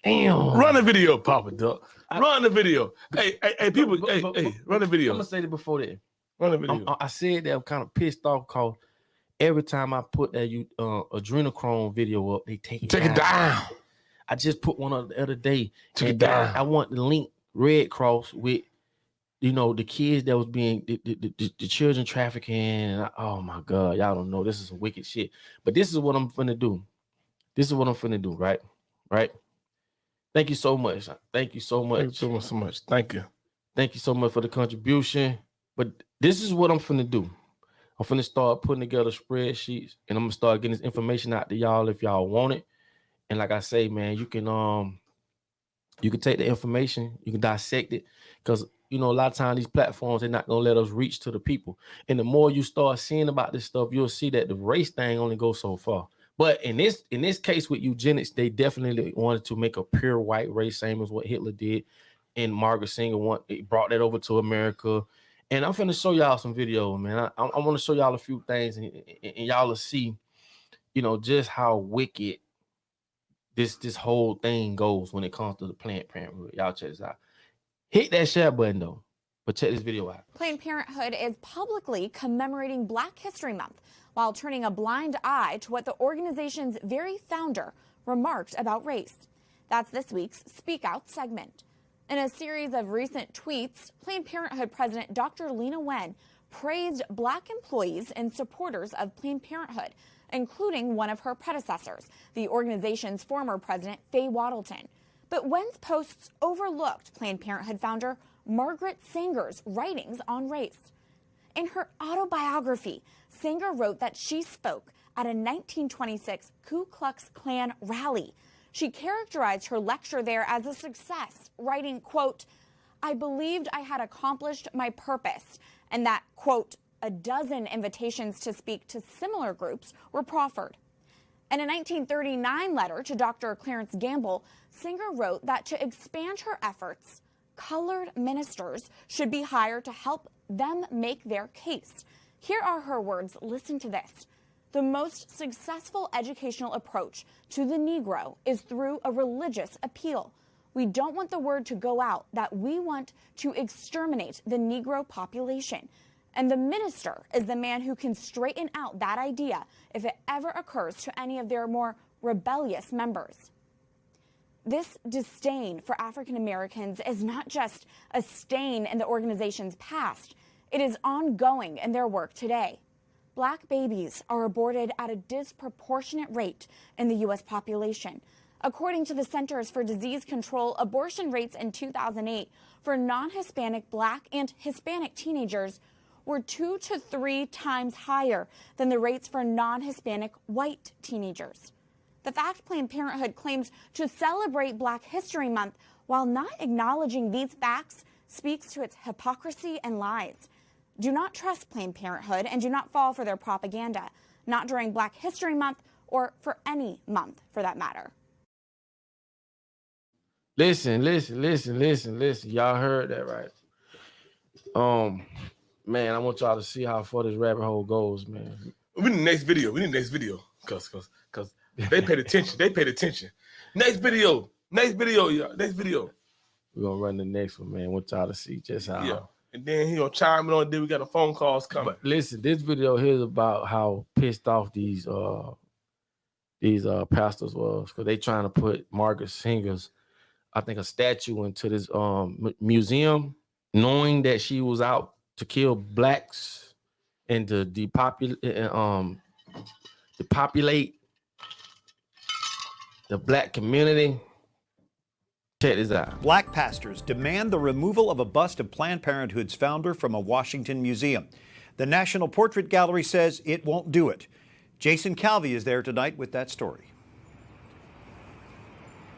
damn. Run a video, Papa Duck. Run the video. Hey, people, run the video. I'm gonna say it before that. Run the video. I said that I'm kind of pissed off because every time I put that adrenochrome video up, they take it down. I just put one up the other day. Take it down. I want the link Red Cross with, the kids that was being the children trafficking. And oh my God, y'all don't know. This is some wicked shit. But this is what I'm finna do. Right? Right. Thank you so much. Thank you so much. Thank you so much. Thank you. Thank you so much for the contribution. But this is what I'm finna do. I'm finna start putting together spreadsheets, and I'm gonna start getting this information out to y'all if y'all want it. And like I say, man, you can take the information, you can dissect it, because a lot of times these platforms, they're not gonna let us reach to the people. And the more you start seeing about this stuff, you'll see that the race thing only goes so far. But in this case with eugenics, they definitely wanted to make a pure white race, same as what Hitler did. And Margaret Sanger brought that over to America. And I'm finna show y'all some video, man. I want to show y'all a few things, and y'all will see, just how wicked this whole thing goes when it comes to the Planned Parenthood. Y'all check this out. Hit that share button though, but check this video out. Planned Parenthood is publicly commemorating Black History Month while turning a blind eye to what the organization's very founder remarked about race. That's this week's Speak Out segment. In a series of recent tweets, Planned Parenthood President Dr. Lena Wen praised Black employees and supporters of Planned Parenthood, including one of her predecessors, the organization's former president, Faye Waddleton. But Wen's posts overlooked Planned Parenthood founder Margaret Sanger's writings on race. In her autobiography, Sanger wrote that she spoke at a 1926 Ku Klux Klan rally. She characterized her lecture there as a success, writing, quote, "I believed I had accomplished my purpose," and that, quote, "a dozen invitations to speak to similar groups were proffered." In a 1939 letter to Dr. Clarence Gamble, Sanger wrote that to expand her efforts, colored ministers should be hired to help them make their case. Here are her words. Listen to this. the most successful educational approach to the Negro is through a religious appeal. We don't want the word to go out that we want to exterminate the Negro population. And the minister is the man who can straighten out that idea if it ever occurs to any of their more rebellious members. This disdain for African Americans is not just a stain in the organization's past. It is ongoing in their work today. Black babies are aborted at a disproportionate rate in the U.S. population. According to the Centers for Disease Control, abortion rates in 2008 for non-Hispanic Black and Hispanic teenagers were 2 to 3 times higher than the rates for non-Hispanic white teenagers. The fact Planned Parenthood claims to celebrate Black History Month while not acknowledging these facts speaks to its hypocrisy and lies. Do not trust Planned Parenthood and do not fall for their propaganda, not during Black History Month or for any month for that matter. Listen. Y'all heard that, right? Man, I want y'all to see how far this rabbit hole goes, man. We need the next video. Cause they paid attention. Next video, y'all. Next video. We're gonna run the next one, man. I want y'all to see just how. Yeah. And then he gonna chime in on. Then we got the phone calls coming. But listen, this video here is about how pissed off these pastors was because they trying to put Margaret Sanger's, I think, a statue into this museum, knowing that she was out to kill blacks and to depopulate the black community. Check this out. Black pastors demand the removal of a bust of Planned Parenthood's founder from a Washington museum. The National Portrait Gallery says it won't do it. Jason Calvi is there tonight with that story.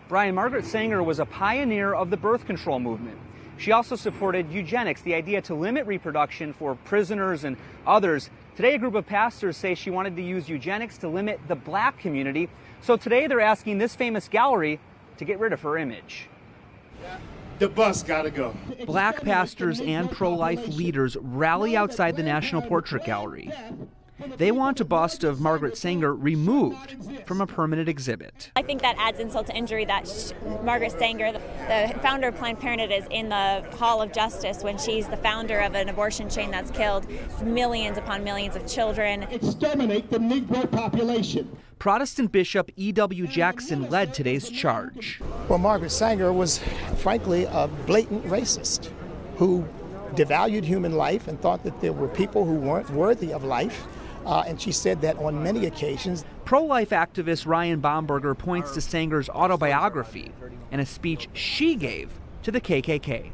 Brian, Margaret Sanger was a pioneer of the birth control movement. She also supported eugenics, the idea to limit reproduction for prisoners and others. Today, a group of pastors say she wanted to use eugenics to limit the black community. So today, they're asking this famous gallery to get rid of her image. The bus gotta go. Black pastors and pro-life leaders rally outside the National Portrait Gallery. They want a bust of Margaret Sanger removed from a permanent exhibit. I think that adds insult to injury that Margaret Sanger, the founder of Planned Parenthood, is in the Hall of Justice when she's the founder of an abortion chain that's killed millions upon millions of children. Exterminate the Negro population. Protestant Bishop E.W. Jackson led today's charge. Well, Margaret Sanger was, frankly, a blatant racist who devalued human life and thought that there were people who weren't worthy of life. And she said that on many occasions. Pro-life activist Ryan Bomberger points to Sanger's autobiography and a speech she gave to the KKK.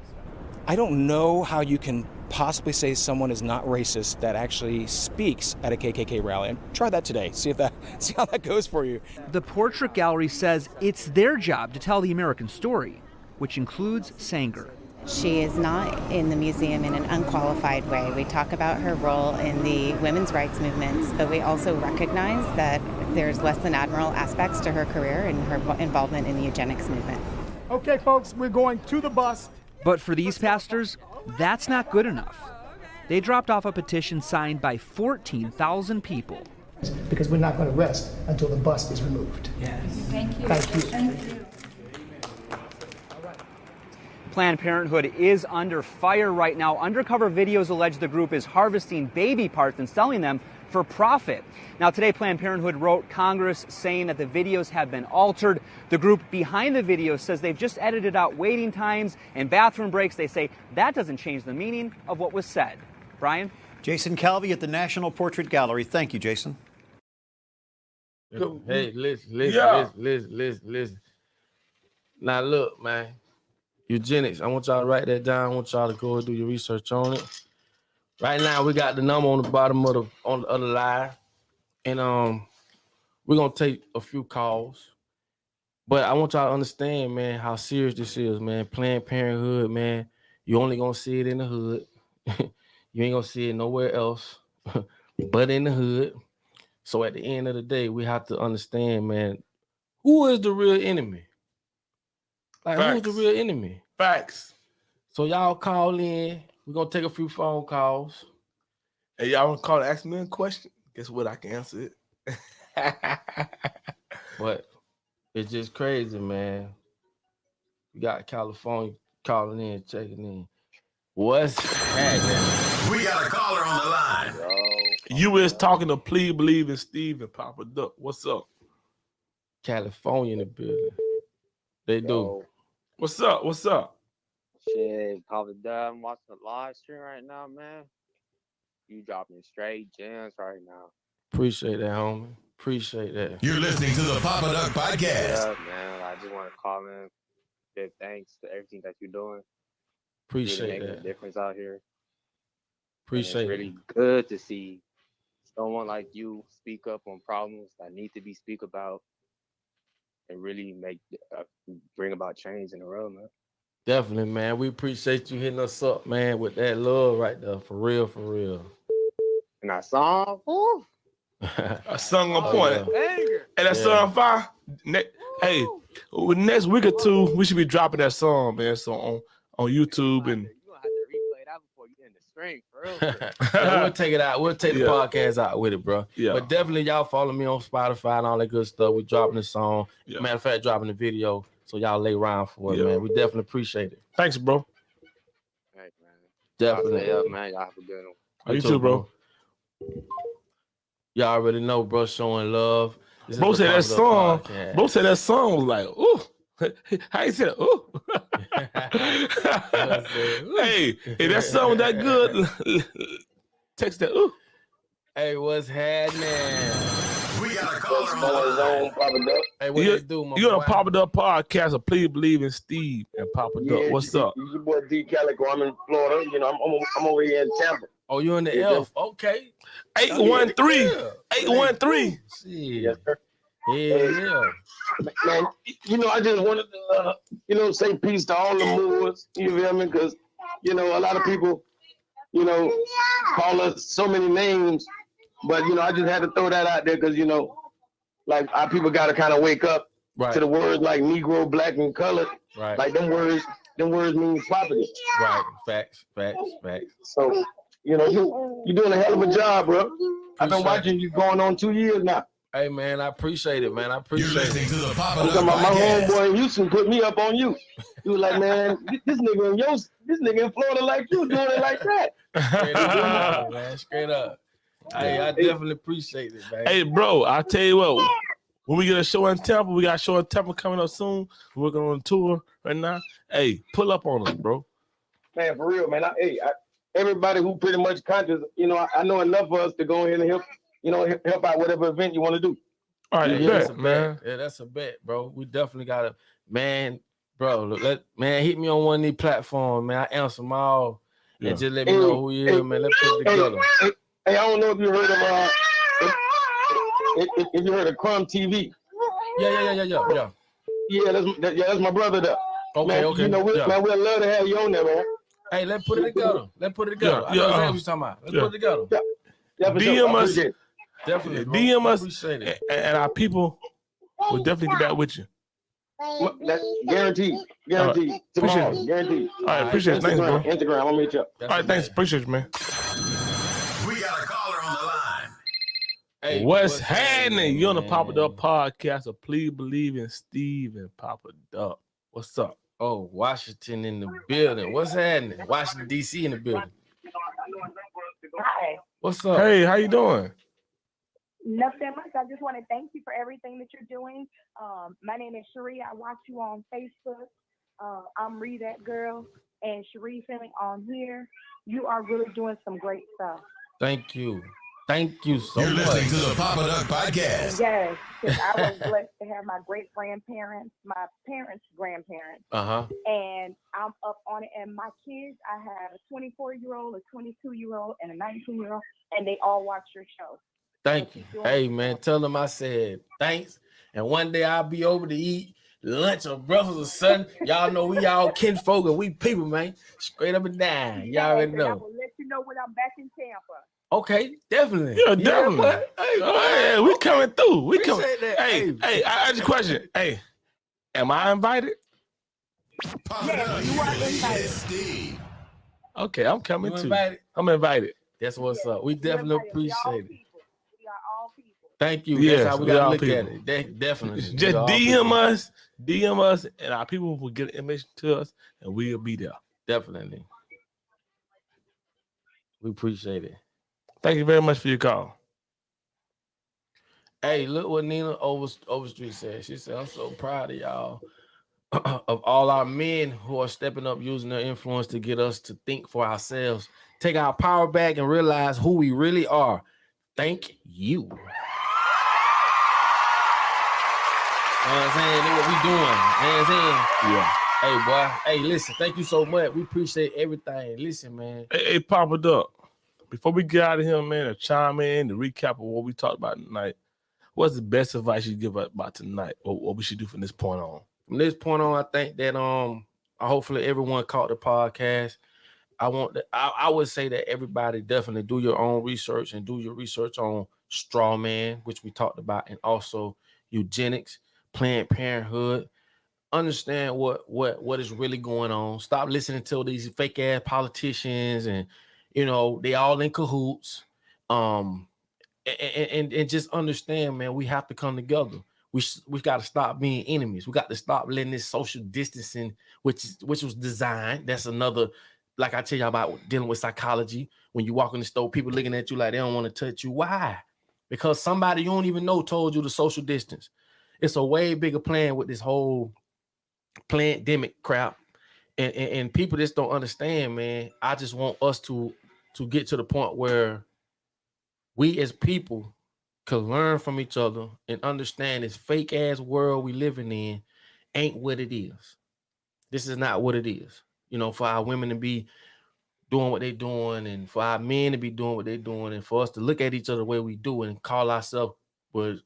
I don't know how you can possibly say someone is not racist that actually speaks at a KKK rally. And try that today. See how that goes for you. The Portrait Gallery says it's their job to tell the American story, which includes Sanger. She is not in the museum in an unqualified way. We talk about her role in the women's rights movements, but we also recognize that there's less than admirable aspects to her career and her involvement in the eugenics movement. Okay, folks, we're going to the bus. But for these pastors, that's not good enough. They dropped off a petition signed by 14,000 people. Because we're not going to rest until the bust is removed. Yes. Thank you. Thank you. Planned Parenthood is under fire right now. Undercover videos allege the group is harvesting baby parts and selling them for profit. Now today, Planned Parenthood wrote Congress saying that the videos have been altered. The group behind the videos says they've just edited out waiting times and bathroom breaks. They say that doesn't change the meaning of what was said. Brian? Jason Calvi at the National Portrait Gallery. Thank you, Jason. Hey, listen. Now look, man. Eugenics. I want y'all to write that down. I want y'all to go and do your research on it. Right now, we got the number on the bottom of on the other line, and we're gonna take a few calls. But I want y'all to understand, man, how serious this is, man. Planned Parenthood, man. You only gonna see it in the hood. You ain't gonna see it nowhere else, but in the hood. So at the end of the day, we have to understand, man, who is the real enemy? Like, Facts. who's the real enemy? Facts. So y'all call in. We're going to take a few phone calls. Hey, y'all want to call and ask me a question? Guess what? I can answer it. But it's just crazy, man. We got California calling in, checking in. What's happening? We got a caller on the line. You is talking to Please Believe in Steve and Papa Duck. What's up? California in the building. They do. What's up? What's up? Shit, Papa Duck, I'm watching the live stream right now, man. You dropping straight gems right now. Appreciate that, homie. Appreciate that. You're listening to the Papa Duck Podcast. Yeah, man. I just want to call in. Give thanks to everything that you're doing. Appreciate really making that. a difference out here. Appreciate it's really good to see someone like you speak up on problems that need to be speak about and really bring about change in the world, man. Definitely, man. We appreciate you hitting us up, man, with that love right there. For real, for real. And that song, ooh. A song on point. Banger. And that song fire. Hey, next week or two, we should be dropping that song, man. So on YouTube and. You're gonna have to replay that before you end the stream, for real. Yeah, we'll take it out. We'll take the podcast out with it, bro. Yeah. But definitely, y'all follow me on Spotify and all that good stuff. We dropping the song. Yeah. Matter of fact, dropping the video. So y'all lay around for it, man. We definitely appreciate it. Thanks, bro. Hey, man. Definitely. Stay up, man. Y'all have a good one. You too, bro. Y'all already know, bro, showing love. This Bro is the said that Papa Duck song. Podcast. Bro said that song was like, ooh. How you said, ooh. Hey, that song was that good. Text that, ooh. Hey, what's happening? We got a caller on the line. Hey, what you do, my You're boy? on Papa Duck Podcast of Please Believe in Steve and Papa Duck. What's up? Your boy D Calico. I'm in Florida. You know, I'm over here in Tampa. Oh, you in the F? Okay. 813. 813. Yes, sir. Yeah. Man, you know, I just wanted to, say peace to all the Moors. You feel me? Because, a lot of people, call us so many names. But, I just had to throw that out there because, like our people got to kind of wake up to the words like Negro, Black, and Colored. Right. Like them words mean property. Right. Facts. So, you're doing a hell of a job, bro. I've been watching you going on 2 years now. Hey, man, I appreciate it, man. I appreciate You're listening to the Papa I'm Duck talking about my Podcast. homeboy in Houston put me up on you. He was like, man, this nigga in Florida like you doing it like that. Straight up, man. Straight up. Hey, I definitely appreciate it, man. Hey, bro, I tell you what, when we get a show in Tampa, we got a show in Tampa coming up soon. We're working on a tour right now. Hey, pull up on us, bro. Man, for real, man. Everybody who pretty much conscious, I know enough of us to go in and help, help out whatever event you want to do. All right, that's bet, a man. bet. Yeah, that's a bet, bro. We definitely got to, man, bro. Look, hit me on one of these platforms, man. I answer them all, and just let me know who you is, man. Let's put it together. Hey, I don't know if you heard of if you heard of Crumb TV. Yeah. Yeah, that's my brother there. Okay, man, okay. Man, we'd love to have you on there, man. Hey, let's put it together. I know exactly what you're talking about. Let's put it together. Yeah, for DM sure. us. Definitely, bro. DM us, Appreciate it. and our people will definitely get back with you. That's guaranteed. Appreciate Tomorrow, it. guaranteed. All right, appreciate it. Thanks, bro. Instagram, I'll meet you up. All right, thanks. Appreciate you, man. We got a caller on the line. Hey, what's happening? You're on the Papa Duck Podcast of Please Believe in Steve and Papa Duck. What's up? Oh, Washington in the building. What's happening? Washington, D.C. in the building. Hi. What's up? Hey, how you doing? Nothing much. I just want to thank you for everything that you're doing. My name is Cherie. I watch you on Facebook. I'm Read That Girl and Cherie Feeling on here. You are really doing some great stuff. Thank you. Thank you so You're much. listening to the Papa Duck Podcast. Yes, because I was blessed to have my great-grandparents, my parents' grandparents. And I'm up on it. And my kids, I have a 24-year-old, a 22-year-old, and a 19-year-old, and they all watch your show. Thank you. Hey, man, tell them I said thanks. And one day I'll be over to eat lunch or breakfast or something. Y'all know we all kinfolk and we people, man. Straight up and down. Y'all already And I know. will let you know when I'm back in Tampa. Okay, definitely. Yeah, definitely. but, hey, Hey, we coming through. We coming. Appreciate that. Hey, I ask you a question. Hey, am I invited? Yes, you are invited. Steve. Okay, I'm coming You too. invited? I'm invited. That's what's up. We definitely We are all appreciate it. people. We are all people. Thank you. Yes, That's how we we gotta all look people. at it. Definitely. Just We all DM us, and our people will get information to us, and we'll be there. Definitely. We appreciate it. Thank you very much for your call. Hey, look what Nina Overstreet said. She said, I'm so proud of y'all, of all our men who are stepping up using their influence to get us to think for ourselves, take our power back and realize who we really are. Thank you. You know what I'm saying? That's what we doing. You know what I'm saying? Yeah. Hey, boy. Hey, listen, thank you so much. We appreciate everything. Listen, man. Hey, Papa Duck. Before we get out of here, man, to chime in, to recap of what we talked about tonight, what's the best advice you give about tonight, or what we should do from this point on? From this point on, I think that hopefully everyone caught the podcast. I would say that everybody definitely do your own research and do your research on straw man, which we talked about, and also eugenics, Planned Parenthood. Understand what is really going on. Stop listening to these fake ass politicians, and they all in cahoots. And just understand, man, we have to come together. We got to stop being enemies. We got to stop letting this social distancing, which was designed. That's another, like I tell you about dealing with psychology. When you walk in the store, people looking at you like they don't want to touch you. Why? Because somebody you don't even know told you to social distance. It's a way bigger plan with this whole pandemic crap. And people just don't understand, man. I just want us to get to the point where we as people could learn from each other and understand this fake ass world we living in ain't what it is. This is not what it is. For our women to be doing what they're doing, and for our men to be doing what they're doing, and for us to look at each other the way we do and call ourselves, but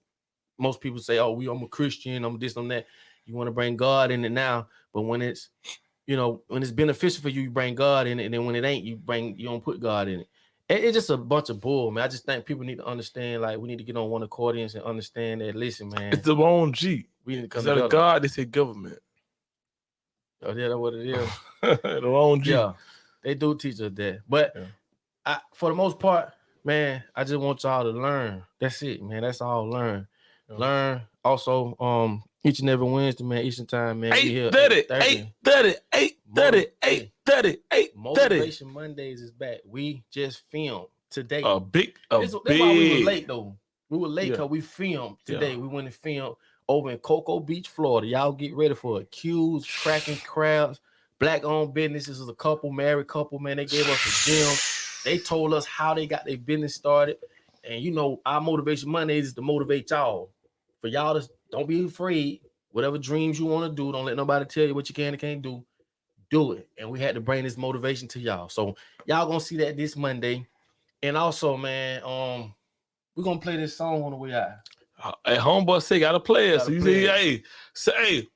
most people say, oh, I'm a Christian, I'm this, I'm that. You want to bring God in it now, but when it's beneficial for you, you bring God in it, and then when it ain't, you don't put God in it. It's just a bunch of bull, man. I just think people need to understand, like, we need to get on one accord and understand that, listen, man. It's the wrong G. We need to come Instead together. of God, they say government. Oh, yeah, that's what it is. The wrong G. Yeah, they do teach us that. But for the most part, man, I just want y'all to learn. That's it, man. That's all. Learn. Yeah. Learn. Also, each and every Wednesday, man, Eastern time, man. 8:30. Motivation Mondays is back. We just filmed today. That's why we were late, though. We were late because we filmed today. Yeah. We went and filmed over in Cocoa Beach, Florida. Y'all get ready for accused, cracking crowds, black-owned businesses. A couple, married couple, man. They gave us a gym. They told us how they got their business started. And, our Motivation Mondays is to motivate y'all. For y'all to don't be afraid. Whatever dreams you want to do, don't let nobody tell you what you can and can't do. Do it. And we had to bring this motivation to y'all. So y'all gonna see that this Monday. And also, man, we're gonna play this song on the way out. Hey, homeboy say gotta play it. So you say,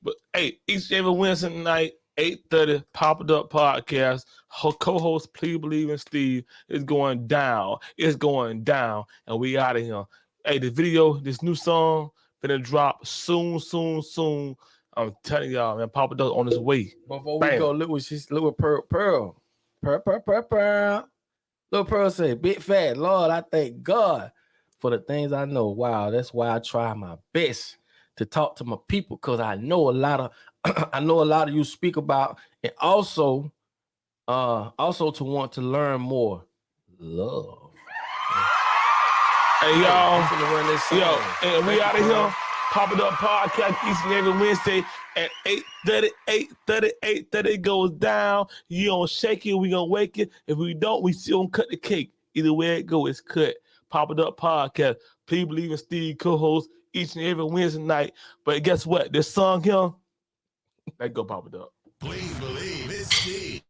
each and every Wednesday night, 8:30, Pop It Up Podcast. Her co-host, Please Believe in Steve, is going down. It's going down. And we out of here. Hey, the video, this new song, gonna drop soon. I'm telling y'all, man, Papa Duck on his way. Before we go, look what Pearl. Little Pearl said, big fat Lord, I thank God for the things I know. Wow, that's why I try my best to talk to my people, because I know a lot of you speak about, and also to want to learn more. Love. Hey, y'all. And we out of here. Pop It Up Podcast each and every Wednesday at 8:30 goes down. You don't shake it, we gonna wake it. If we don't, we still gonna cut the cake. Either way it go, it's cut. Pop It Up Podcast. Please Believe in Steve, co-host each and every Wednesday night. But guess what? This song here, let's go Pop It Up. Please believe it's Steve.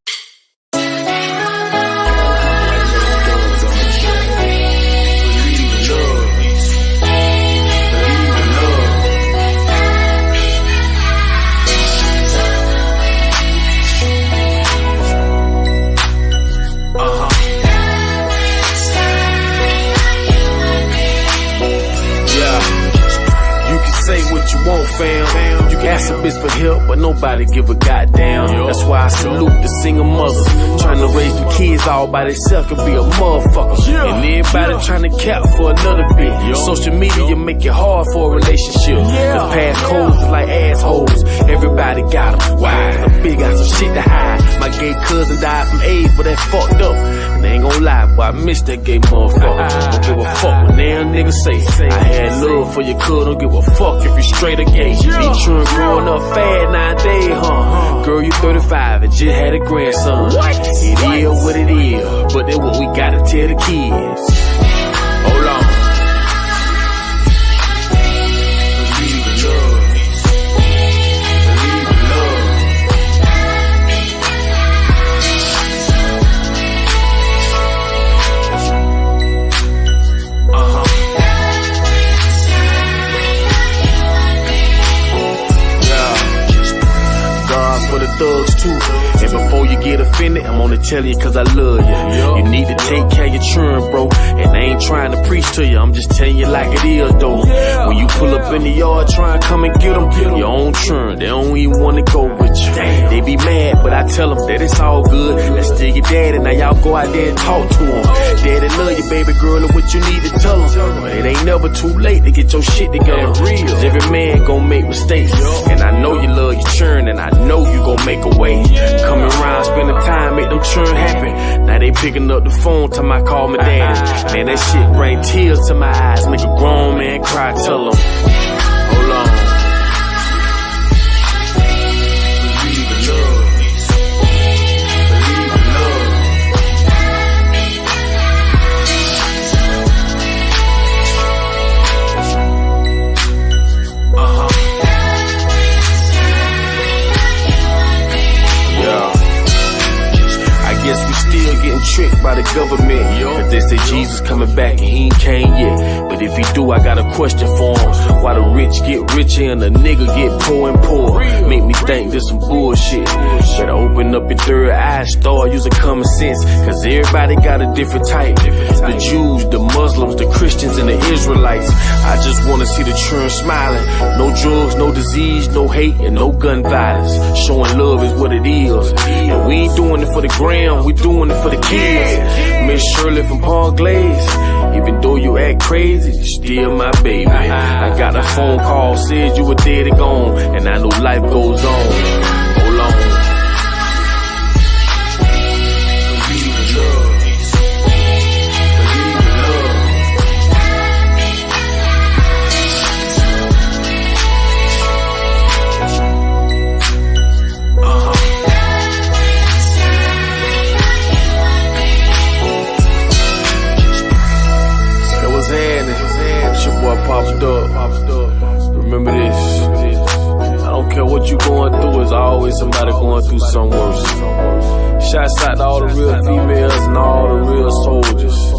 Say what you want, fam. You can ask a bitch for help, but nobody give a goddamn. That's why I salute the single mothers. Trying to raise the kids all by themselves can be a motherfucker. And Everybody trying to cap for another bit. Social media make it hard for a relationship. The past codes is like assholes. Everybody got them. Why? The big got some shit to hide. My gay cousin died from AIDS, but that fucked up. And I ain't gon' lie, boy, I miss that gay motherfucker. Don't give a fuck when damn niggas say I had love for your cuz. Don't give a fuck if you straight or gay. Be true growing up fast nowadays, huh? Girl, you 35 and just had a grandson. It is what it is, but that's what we gotta tell the kids. Hold on. Believe in love. Believe in love. God for the thugs too. And before you get offended, I'm only telling you cause I love you. You need to take care of your children, bro. And I ain't trying to preach to you, I'm just telling you like it is, though. When you pull up in the yard, try and come and get them, your own children, they don't even want to go with you. They be mad, but I tell them that it's all good. Let's still your daddy, now y'all go out there and talk to him. Daddy love you, baby girl, and what you need to tell him. It ain't never too late to get your shit together. Cause every man gon' make mistakes. And I know you love your children, and I know you gon' make a way. Coming around, spending time, make them children happy. Now they picking up the phone, time I call my daddy. Man, that shit bring tears to my eyes, make a grown man cry, tell him. Hold on. Believe in love. Believe in love. I guess we still getting tricked by the government. Cause they say Jesus coming back and he ain't came yet. But if he do, I got a question for him. Why the rich get richer and the nigga get poor and poor? Make me think this some bullshit. Better open up your third eye, start using common sense. Cause everybody got a different type. The Jews, the Muslims, the Christians, and the Israelites. I just wanna see the children smiling. No drugs, no disease, no hate, and no gun violence. Showing love is what it is. And we ain't doing it for the gram, we doing it for the kids. Miss Shirley from Palm Glaze. Even though you act crazy, you still my baby. I got a phone call, said you were dead and gone. And I know life goes on. Hold on. Believe in love. Believe in love. It was happening. It's your boy popped up. Remember this. I don't care what you going through, there's always somebody going through something worse. Shouts out to all the real females and all the real soldiers.